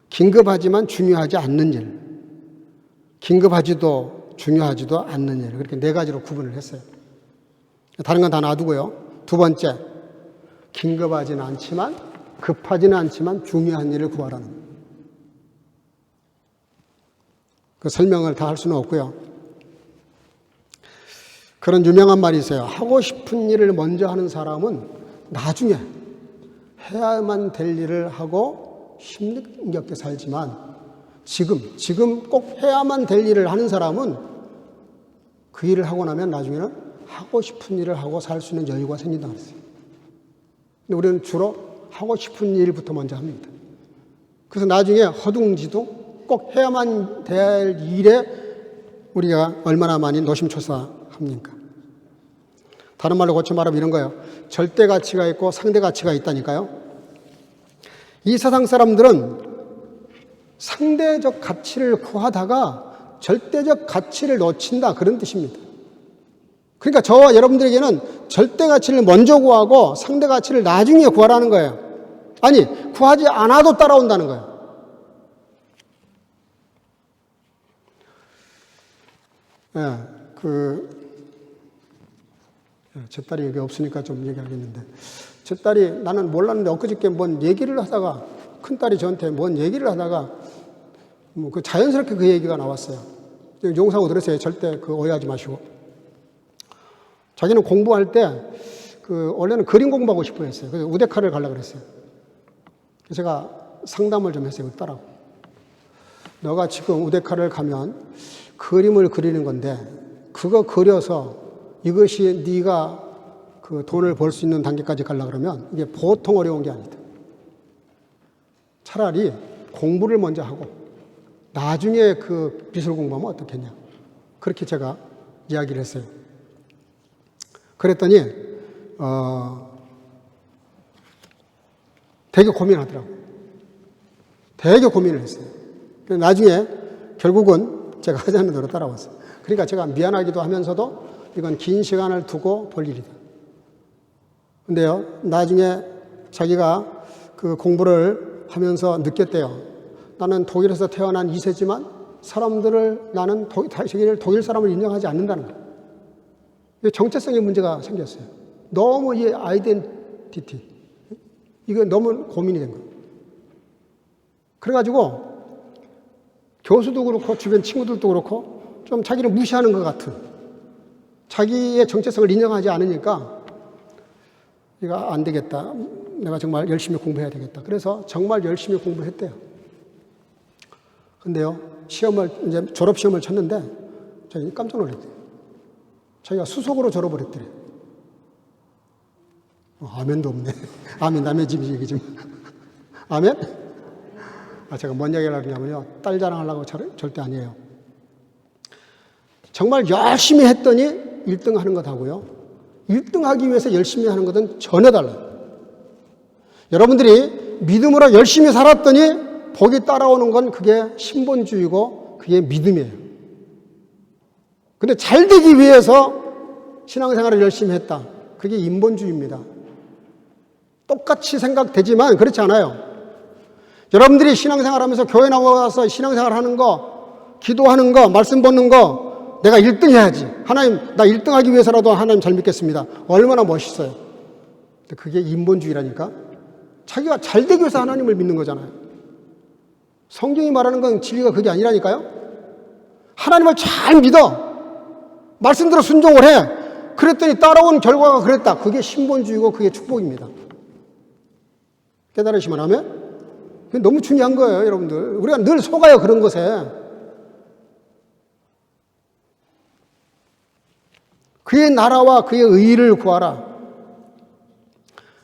긴급하지만 중요하지 않는 일. 긴급하지도 중요하지도 않는 일. 그렇게 4가지로 구분을 했어요. 다른 건 다 놔두고요. 두 번째, 긴급하지는 않지만 급하지는 않지만 중요한 일을 구하라는 거예요. 그 설명을 다 할 수는 없고요. 그런 유명한 말이 있어요. 하고 싶은 일을 먼저 하는 사람은 나중에 해야만 될 일을 하고 힘겹게 살지만 지금 꼭 해야만 될 일을 하는 사람은 그 일을 하고 나면 나중에는 하고 싶은 일을 하고 살 수 있는 여유가 생긴다고 그랬어요. 근데 우리는 주로 하고 싶은 일부터 먼저 합니다. 그래서 나중에 허둥지둥 꼭 해야만 될 일에 우리가 얼마나 많이 노심초사합니까? 다른 말로 고쳐 말하면 이런 거예요. 절대 가치가 있고 상대 가치가 있다니까요. 이 세상 사람들은 상대적 가치를 구하다가 절대적 가치를 놓친다, 그런 뜻입니다. 그러니까 저와 여러분들에게는 절대 가치를 먼저 구하고 상대 가치를 나중에 구하라는 거예요. 아니, 구하지 않아도 따라온다는 거예요. 예, 제 딸이 여기 없으니까 좀 얘기하겠는데, 제 딸이, 나는 몰랐는데 엊그저께 뭔 얘기를 하다가, 큰딸이 저한테 뭔 얘기를 하다가 자연스럽게 그 얘기가 나왔어요. 용서하고 들으세요. 절대 오해하지 마시고. 자기는 공부할 때 원래는 그림 공부하고 싶어 했어요. 그래서 우대카를 가려고 그랬어요. 그래서 제가 상담을 좀 했어요. 딸하고. 너가 지금 우대카를 가면 그림을 그리는 건데 그거 그려서 이것이 네가 그 돈을 벌 수 있는 단계까지 가려고 그러면 이게 보통 어려운 게 아니다. 차라리 공부를 먼저 하고 나중에 그 미술 공부하면 어떻겠냐. 그렇게 제가 이야기를 했어요. 그랬더니 되게 고민하더라고요. 되게 고민을 했어요. 나중에 결국은 제가 하자는 대로 따라왔어요. 그러니까 제가 미안하기도 하면서도 이건 긴 시간을 두고 볼 일이다. 근데요, 나중에 자기가 그 공부를 하면서 느꼈대요. 나는 독일에서 태어난 2세지만 사람들을 나는 자기를 독일 사람을 인정하지 않는다는 거예요. 정체성의 문제가 생겼어요. 너무 이 아이덴티티, 이거 너무 고민이 된 거예요. 그래가지고 교수도 그렇고 주변 친구들도 그렇고 좀 자기를 무시하는 것 같은, 자기의 정체성을 인정하지 않으니까 이거 안 되겠다. 내가 정말 열심히 공부해야 되겠다. 그래서 정말 열심히 공부했대요. 근데요, 이제 졸업시험을 쳤는데 자기 깜짝 놀랐대요. 자기가 수석으로 졸업을 했더래. 아멘도 없네. 아멘, 남의 집 얘기 좀. 아멘? 제가 뭔 얘기를 하냐면요, 딸 자랑하려고 절대 아니에요. 정말 열심히 했더니 1등 하는 것하고요, 1등 하기 위해서 열심히 하는 것은 전혀 달라요. 여러분들이 믿음으로 열심히 살았더니 복이 따라오는 건 그게 신본주의고 그게 믿음이에요. 근데 잘 되기 위해서 신앙생활을 열심히 했다. 그게 인본주의입니다. 똑같이 생각되지만 그렇지 않아요. 여러분들이 신앙생활하면서 교회 나와서 신앙생활 하는 거, 기도하는 거, 말씀 받는 거 내가 1등 해야지. 하나님, 나 1등 하기 위해서라도 하나님 잘 믿겠습니다. 얼마나 멋있어요. 그게 인본주의라니까. 자기가 잘 되기 위해서 하나님을 믿는 거잖아요. 성경이 말하는 건 진리가 그게 아니라니까요. 하나님을 잘 믿어. 말씀대로 순종을 해. 그랬더니 따라온 결과가 그랬다. 그게 신본주의고 그게 축복입니다. 깨달으시면 하면 그게 너무 중요한 거예요, 여러분들. 우리가 늘 속아요, 그런 것에. 그의 나라와 그의 의를 구하라.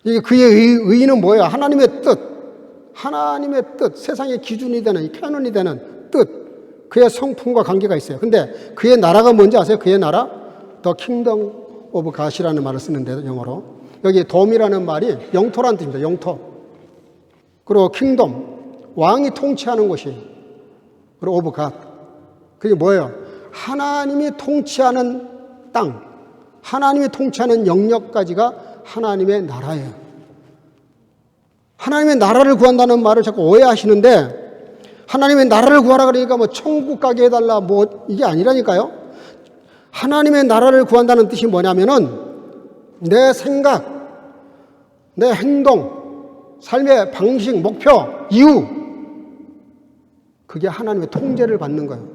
이게 그의 의는 뭐예요? 하나님의 뜻. 하나님의 뜻. 세상의 기준이 되는, 캐논이 되는 뜻. 그의 성품과 관계가 있어요. 근데 그의 나라가 뭔지 아세요? 그의 나라? The Kingdom of God이라는 말을 쓰는데, 영어로. 여기 돔이라는 말이 영토라는 뜻입니다. 영토. 그리고 킹덤, 왕이 통치하는 곳이. 그리고 오브 갓. 그게 뭐예요? 하나님이 통치하는 땅, 하나님이 통치하는 영역까지가 하나님의 나라예요. 하나님의 나라를 구한다는 말을 자꾸 오해하시는데, 하나님의 나라를 구하라 그러니까 뭐 천국 가게 해달라 뭐 이게 아니라니까요. 하나님의 나라를 구한다는 뜻이 뭐냐면은 내 생각, 내 행동, 삶의 방식, 목표, 이유, 그게 하나님의 통제를 받는 거예요.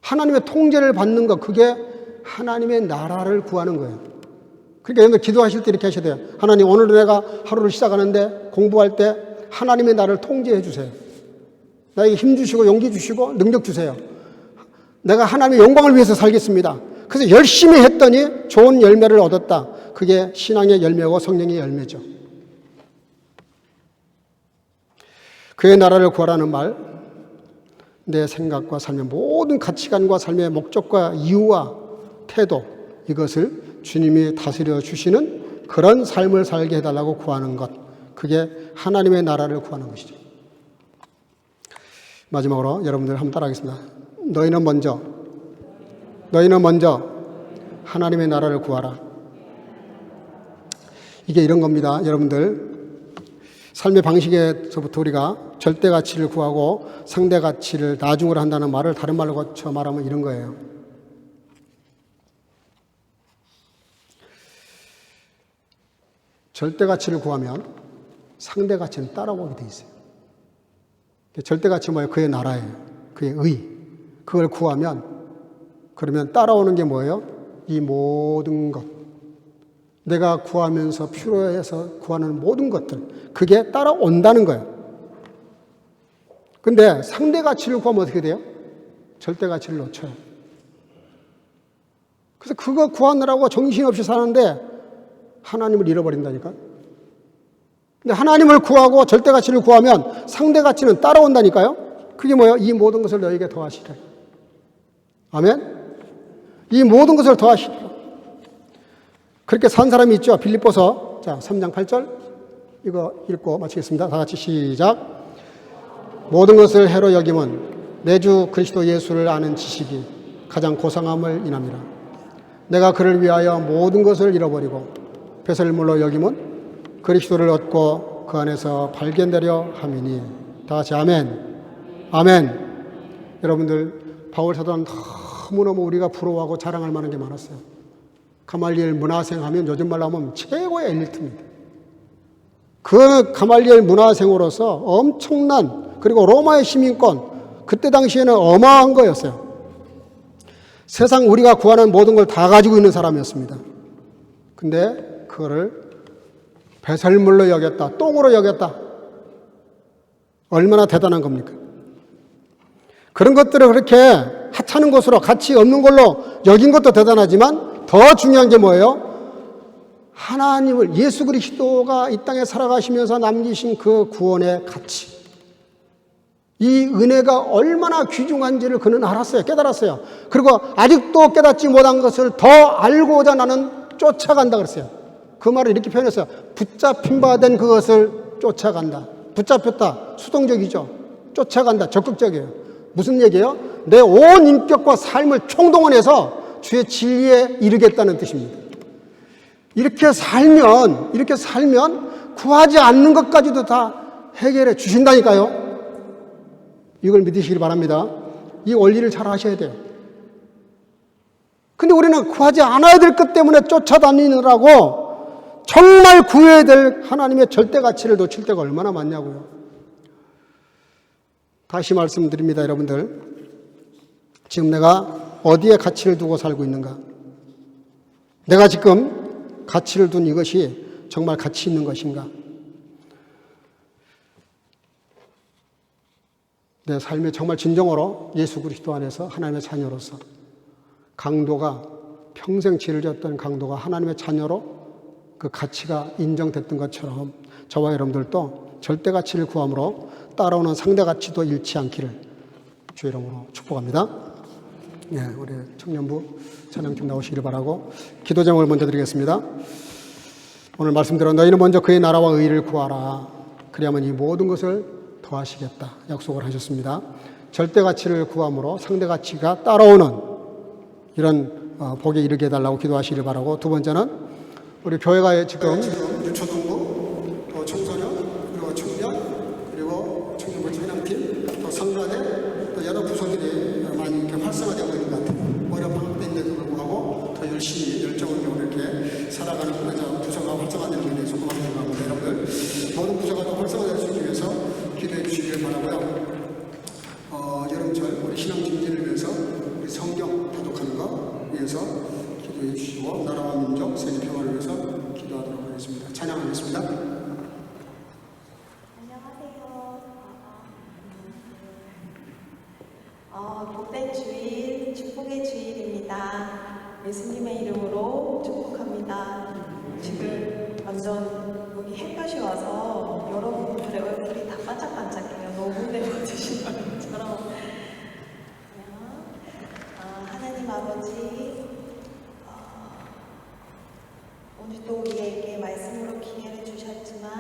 하나님의 통제를 받는 거, 그게 하나님의 나라를 구하는 거예요. 그러니까 여러분들 기도하실 때 이렇게 하셔야 돼요. 하나님, 오늘 내가 하루를 시작하는데 공부할 때 하나님의 나를 통제해 주세요. 나에게 힘 주시고 용기 주시고 능력 주세요. 내가 하나님의 영광을 위해서 살겠습니다. 그래서 열심히 했더니 좋은 열매를 얻었다. 그게 신앙의 열매고 성령의 열매죠. 그의 나라를 구하라는 말, 내 생각과 삶의 모든 가치관과 삶의 목적과 이유와 태도, 이것을 주님이 다스려 주시는 그런 삶을 살게 해달라고 구하는 것, 그게 하나님의 나라를 구하는 것이죠. 마지막으로 여러분들 한번 따라하겠습니다. 너희는 먼저 하나님의 나라를 구하라. 이게 이런 겁니다. 여러분들 삶의 방식에서부터 우리가 절대 가치를 구하고 상대 가치를 나중으로 한다는 말을 다른 말로 고쳐 말하면 이런 거예요. 절대 가치를 구하면 상대 가치는 따라오게 돼 있어요. 절대 가치 뭐예요? 그의 나라예요. 그의 의. 그걸 구하면, 그러면 따라오는 게 뭐예요? 이 모든 것. 내가 구하면서 필요해서 구하는 모든 것들, 그게 따라온다는 거예요. 근데 상대 가치를 구하면 어떻게 돼요? 절대 가치를 놓쳐요. 그래서 그거 구하느라고 정신없이 사는데 하나님을 잃어버린다니까. 근데 하나님을 구하고 절대 가치를 구하면 상대 가치는 따라온다니까요. 그게 뭐예요? 이 모든 것을 너에게 더하시라. 아멘? 이 모든 것을 더하시라. 그렇게 산 사람이 있죠. 빌립보서 3장 8절 이거 읽고 마치겠습니다. 다 같이 시작. 모든 것을 해로 여김은 내 주 그리스도 예수를 아는 지식이 가장 고상함을 인함이라. 내가 그를 위하여 모든 것을 잃어버리고 배설물로 여김은 그리스도를 얻고 그 안에서 발견되려 함이니. 다 같이 아멘. 아멘. 여러분들 바울 사도는 너무너무 우리가 부러워하고 자랑할 만한 게 많았어요. 가말리엘 문화생 하면 요즘 말로 하면 최고의 엘리트입니다. 그 가말리엘 문화생으로서 엄청난, 그리고 로마의 시민권, 그때 당시에는 어마어마한 거였어요. 세상 우리가 구하는 모든 걸 다 가지고 있는 사람이었습니다. 근데 그거를 배설물로 여겼다, 똥으로 여겼다. 얼마나 대단한 겁니까? 그런 것들을 그렇게 하찮은 것으로, 가치 없는 걸로 여긴 것도 대단하지만 더 중요한 게 뭐예요? 하나님을, 예수 그리스도가 이 땅에 살아가시면서 남기신 그 구원의 가치, 이 은혜가 얼마나 귀중한지를 그는 알았어요. 깨달았어요. 그리고 아직도 깨닫지 못한 것을 더 알고자 나는 쫓아간다 그랬어요. 그 말을 이렇게 표현했어요. 붙잡힌 바 된 그것을 쫓아간다. 붙잡혔다. 수동적이죠. 쫓아간다. 적극적이에요. 무슨 얘기예요? 내 온 인격과 삶을 총동원해서 주의 진리에 이르겠다는 뜻입니다. 이렇게 살면 구하지 않는 것까지도 다 해결해 주신다니까요. 이걸 믿으시길 바랍니다. 이 원리를 잘 아셔야 돼요. 근데 우리는 구하지 않아야 될 것 때문에 쫓아다니느라고 정말 구해야 될 하나님의 절대 가치를 놓칠 때가 얼마나 많냐고요. 다시 말씀드립니다, 여러분들. 지금 내가 어디에 가치를 두고 살고 있는가? 내가 지금 가치를 둔 이것이 정말 가치 있는 것인가? 내 삶에 정말 진정으로 예수 그리스도 안에서 하나님의 자녀로서 강도가 평생 죄를 졌던 강도가 하나님의 자녀로 그 가치가 인정됐던 것처럼 저와 여러분들도 절대 가치를 구함으로 따라오는 상대 가치도 잃지 않기를 주의 이름으로 축복합니다. 네, 우리 청년부 찬양팀 나오시기를 바라고 기도 제목을 먼저 드리겠습니다. 오늘 말씀대로 너희는 먼저 그의 나라와 의를 구하라. 그리하면 이 모든 것을 더하시겠다 약속을 하셨습니다. 절대 가치를 구함으로 상대 가치가 따라오는 이런 복에 이르게 해달라고 기도하시기를 바라고, 두 번째는 우리 교회가 지금 유초동부, 또 청소년, 그리고 청년, 그리고 청년부 찬양팀, 또 성가대, 또 여러 부서들이 많이 이렇게 활성화되고 있는 것 같아요. 어려운 방법인데도 불구하고 더 열심히 열정적으로 이렇게 살아가는 부서가 활성화되는 것에 대해서 고맙다고 합니다. 여러분들 모든 부서가 더 활성화될 수 있기 위해서 기도해 주시길 바라고요. 여름철 우리 신앙 증진을 위해서 우리 성경 도독하는 것 위해서 기도해 주시고 나라와 민족 세계 평화를 위해서 기도하도록 하겠습니다. 찬양하겠습니다. 안녕하세요. 복된 주일, 축복의 주일입니다. 예수님의 이름으로 축복합니다. 지금 완전 여기 햇볕이 와서 여러분들의 얼굴이 다 반짝반짝해요. 너무 내려드신 것처럼. 하나님 아버지, 오늘도 우리에게 말씀으로 기회를 주셨지만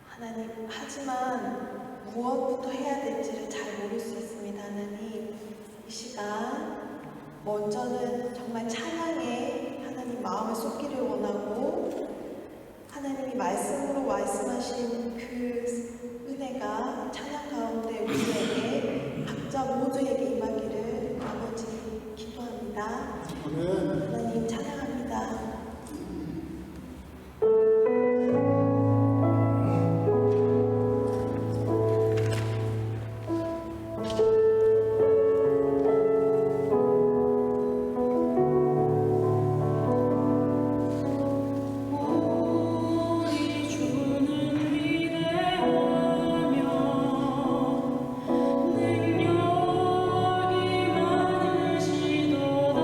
하나님, 하지만 무엇부터 해야 될지를 잘 모를 수 있습니다. 하나님, 이 시간 먼저는 정말 찬양에 하나님 마음을 쏟기를 원하고, 하나님이 말씀으로 말씀하신 그 은혜가 찬양 가운데 우리에게 각자 모두에게 임하기를 아버지 기도합니다. 하나님 찬양합니다. 능력이 많으시도다.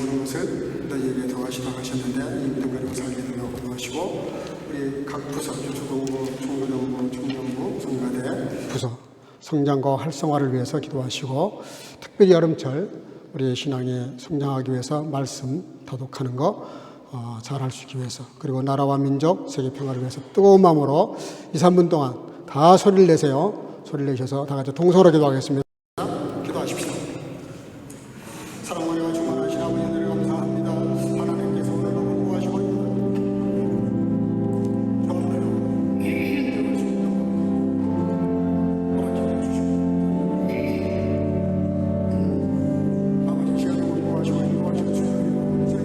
모든 것을 너희에게 더하시라 하셨는데 이 믿음 가지고 살게 되라고 기도하시고 우리 각 부서 주초동부, 총무정부, 총연부, 성가대 부서 성장과 활성화를 위해서 기도하시고 특별히 여름철 우리 신앙이 성장하기 위해서 말씀 도독하는 거 잘할 수 있기 위해서 그리고 나라와 민족, 세계 평화를 위해서 뜨거운 마음으로 2, 3분 동안 다 소리를 내세요. 소리를 내셔서 다 같이 동서로 기도하겠습니다. 기도하십시오. 사랑하여 충만하신 아버지 은혜를 감사합니다. 하나님께서 오늘 너무 구하시고 아버지 시간에 우리 구하시고 인도하시고 주시옵소서.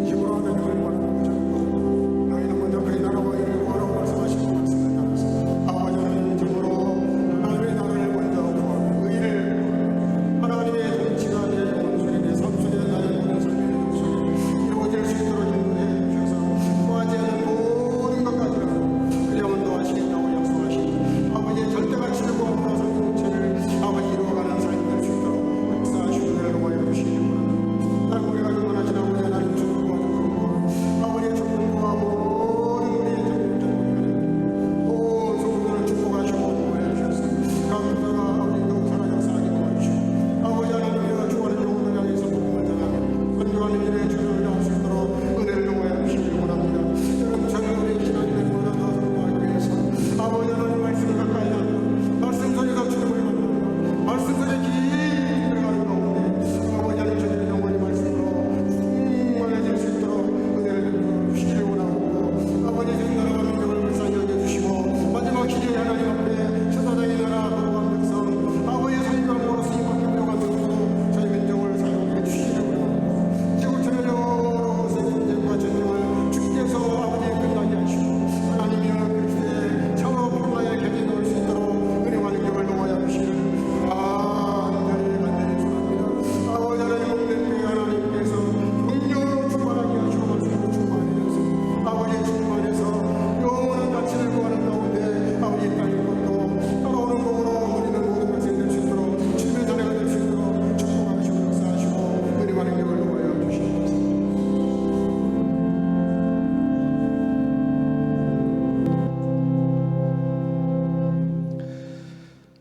힘으로 하는 것을 바라고 너희는 먼저 그의 나라와 이를 구하라고 말씀하시고 말씀을 따라서 아버지 하나님 정으로 하나님의 나라를 먼저 구하고 의를 하나님의 정치가 내 영혼소리 내 삶속에 나의 모든 삶의 영혼소리 이루어질 수 있도록 인도해 주셔서 구하지 않는 모든 것까지는 그령은 도와주시겠다고 약속하신 아버지의 절대가치를 구함으로 성공체를 아버지 이루어가는 삶이 될 수 있도록 역사하시고 은혜를 도와여 주시기 바랍니다. 우리가 영원하신 아버지 하나님 축복과 축복과 아버지의 축복과 모든 우리의 정복전복하는 온 성도들을 축복하시고 보호해 주셔서 감사가 아버지 더욱 살아 역사하게 도와주시고 아버지 하나님께서 주관의 영혼을 향해서 복음을 전하며 건조한 일에 주를 할수 있도록 은혜를 도와여 주시기 원합니다. 여러분처럼 우리 신앙인의 보다 더 성공하기 위해서 아버지 하나님 말씀을 가까이 하고 말씀 속에서 주님을 만나고 말씀 속에 깊이 들어가는 가운데 아버지 하나님 저희의 영혼이 말씀으로 충만해질 수 있도록 은혜를 주시기 원하고 아버지 주님 나라와 민족을 불쌍히 여겨주시고 마지막 기도의 하나님 앞에 천사장의 나라 거룩한 백성 아버지의 성과 모르시니 박경교가 되어서 저희 민족을 사용해 주시기 원하고 지구촌의 여러 곳의 전쟁과 전쟁을 주께서 아버지 끝나게 하시고 하나님이여 그리스도의 참으로 평화의 곁에 놓을 수 있도록 은혜와 능력을 도와야 주시기를 간절히 소원합니다. 아버지 하나님 목례교회 하나님께서 능력으로 충만하게 하시고 말씀으로 충만하게 하셔서 아버지의 주님 안에서 영원한 가치를 구하는 가운데 아버지의 땅의 것도 따라오는 복으로 우리는 모든 백성 될 수 있도록 주님의 자녀가 될 수 있도록 축복하시고 역사하시고 은혜와 능력을 도와야 주시옵소서.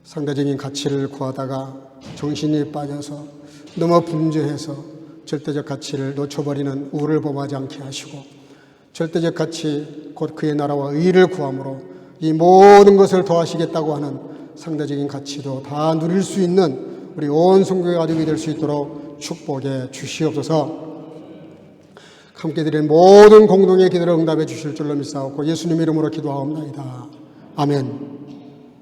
상대적인 가치를 구하다가 정신이 빠져서 너무 분주해서 절대적 가치를 놓쳐버리는 우를 범하지 않게 하시고 절대적 가치 곧 그의 나라와 의를 구함으로 이 모든 것을 더하시겠다고 하는 상대적인 가치도 다 누릴 수 있는 우리 온 성도의 가족이 될 수 있도록 축복해 주시옵소서. 함께 드린 모든 공동의 기도를 응답해 주실 줄로 믿사옵고 예수님 이름으로 기도하옵나이다. 아멘.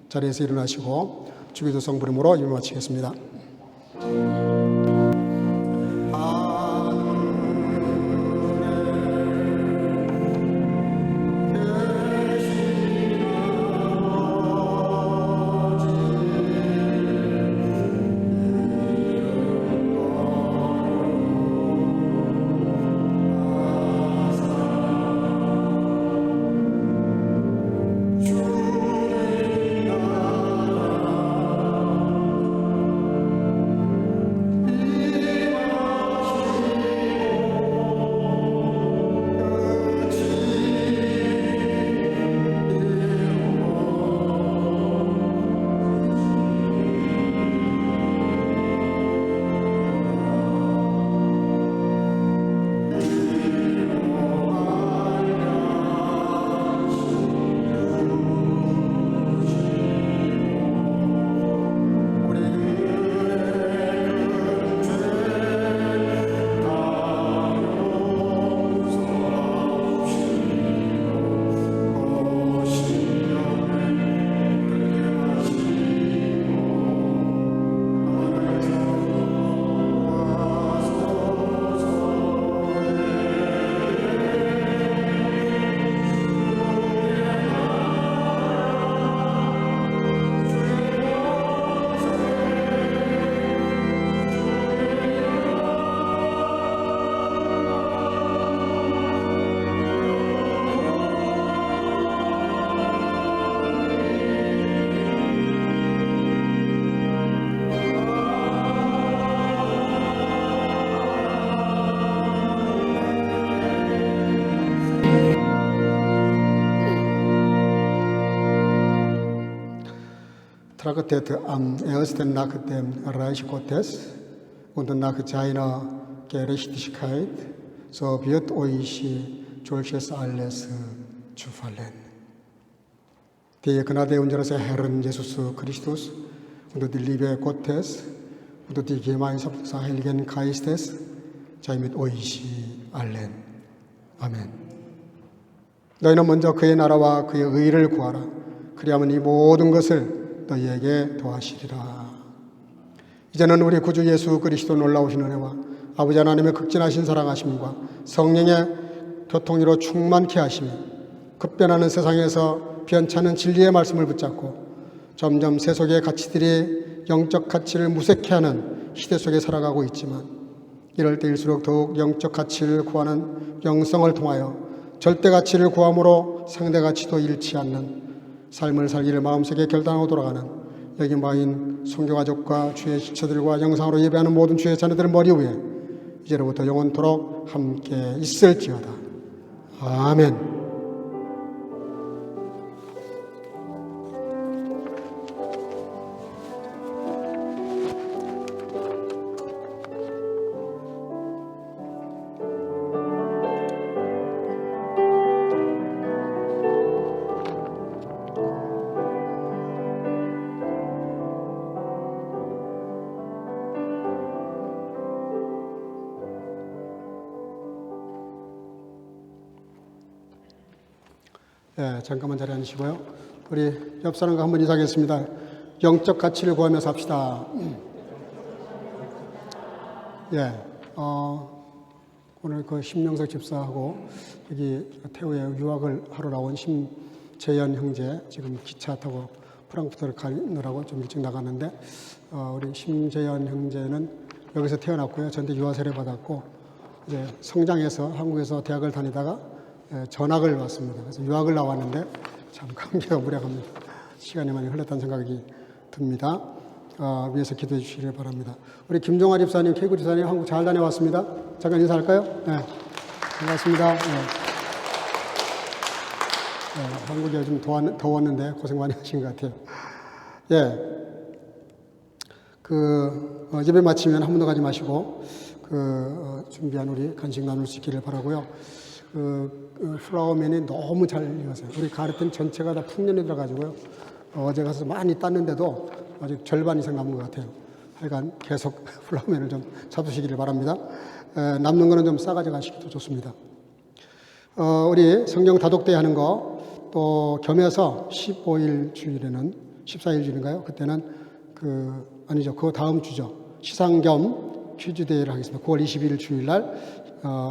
자리에서 일어나시고 주기도 성부름으로 예배 마치겠습니다. trachtet am ersten nach dem Reich Gottes und nach seiner Gerechtigkeit, so wird euch solches alles zufallen. Die Gnade unseres Herrn Jesus Christus und die Liebe Gottes und die Gemeinschaft des Heiligen Geistes sei mit euch allen. 아멘. 너희는 먼저 그의 나라와 그의 의를 구하라. 그리하면 이 모든 것을 너희에게 더하시리라. 이제는 우리 구주 예수 그리스도 놀라우신 은혜와 아버지 하나님의 극진하신 사랑하심과 성령의 교통으로 충만케 하시며 급변하는 세상에서 변찮은 진리의 말씀을 붙잡고 점점 세속의 가치들이 영적 가치를 무색해 하는 시대 속에 살아가고 있지만 이럴 때일수록 더욱 영적 가치를 구하는 영성을 통하여 절대 가치를 구함으로 상대 가치도 잃지 않는 삶을 살기를 마음속에 결단하고 돌아가는 여기 모인 선교가족과 주의 지체들과 영상으로 예배하는 모든 주의 자녀들 머리 위에 이제로부터 영원토록 함께 있을지어다. 아멘. 예, 잠깐만 자리 앉으시고요. 우리 옆 사람과 한번 인사하겠습니다. 영적 가치를 구하며 삽시다. 예, 오늘 그 심영석 집사하고 여기 태우에 유학을 하러 나온 심재현 형제 지금 기차 타고 프랑크푸르트를 가느라고 좀 일찍 나갔는데 우리 심재현 형제는 여기서 태어났고요. 전대 유아 세례 받았고 이제 성장해서 한국에서 대학을 다니다가 전학을 왔습니다. 그래서 유학을 나왔는데 참 감개가 무량합니다. 시간이 많이 흘렀다는 생각이 듭니다. 위에서 기도해 주시길 바랍니다. 우리 김종아 집사님, 케이구 집사님 한국 잘 다녀왔습니다. 잠깐 인사할까요? 네. 반갑습니다. 네. 네, 한국이 요즘 더웠는데 고생 많이 하신 것 같아요. 예. 예배 마치면 한 번 더 가지 마시고 준비한 우리 간식 나눌 수 있기를 바라고요. 플라워맨이 너무 잘 익었어요. 우리 가르친 전체가 다 풍년이 들어가지고요. 어제 가서 많이 땄는데도 아직 절반 이상 남은 것 같아요. 하여간 계속 플라워맨을 좀 잡수시기를 바랍니다. 남는 거는 좀 싸가져 가시기도 좋습니다. 우리 성경 다독대 하는 거 또 겸해서 15일 주일에는 14일 주일인가요? 그때는 아니죠. 그 다음 주죠. 시상 겸 퀴즈데이를 하겠습니다. 9월 21일 주일날.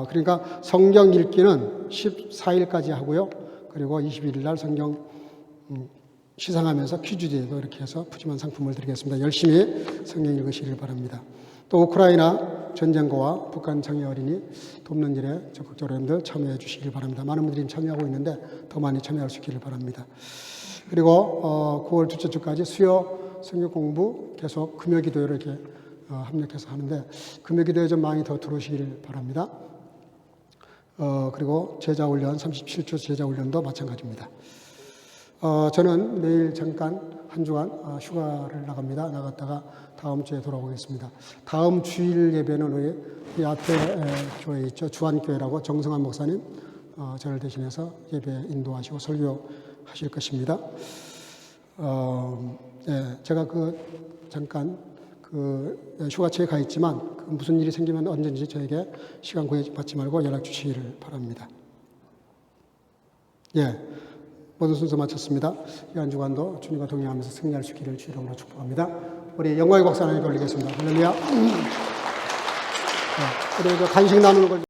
그러니까 성경 읽기는 14일까지 하고요. 그리고 21일 날 성경 시상하면서 퀴즈데이도 이렇게 해서 푸짐한 상품을 드리겠습니다. 열심히 성경 읽으시길 바랍니다. 또 우크라이나 전쟁과와 북한 장애 어린이 돕는 일에 적극적으로 여러분들 참여해 주시길 바랍니다. 많은 분들이 참여하고 있는데 더 많이 참여할 수 있기를 바랍니다. 그리고 9월 둘째 주까지 수요 성경 공부 계속 금요 기도회를 이렇게 합력해서 하는데 금요 기도회 좀 많이 더 들어오시길 바랍니다. 그리고 제자훈련 37주 제자훈련도 마찬가지입니다. 저는 내일 잠깐 한 주간 휴가를 나갑니다. 나갔다가 다음 주에 돌아오겠습니다. 다음 주일 예배는 우리 앞에 교회 있죠. 주안교회라고 정성환 목사님 저를 대신해서 예배 인도하시고 설교하실 것입니다. 제가 잠깐 휴가처에 가 있지만 무슨 일이 생기면 언제든지 저에게 시간 구애받지 말고 연락 주시기를 바랍니다. 예, 모든 순서 마쳤습니다. 이 한 주간도 주님과 동행하면서 승리할 수 있기를 주 이름으로 축복합니다. 우리 영광의 박수 하나님 올리겠습니다. 할렐루야. 우리 간식 나누는 걸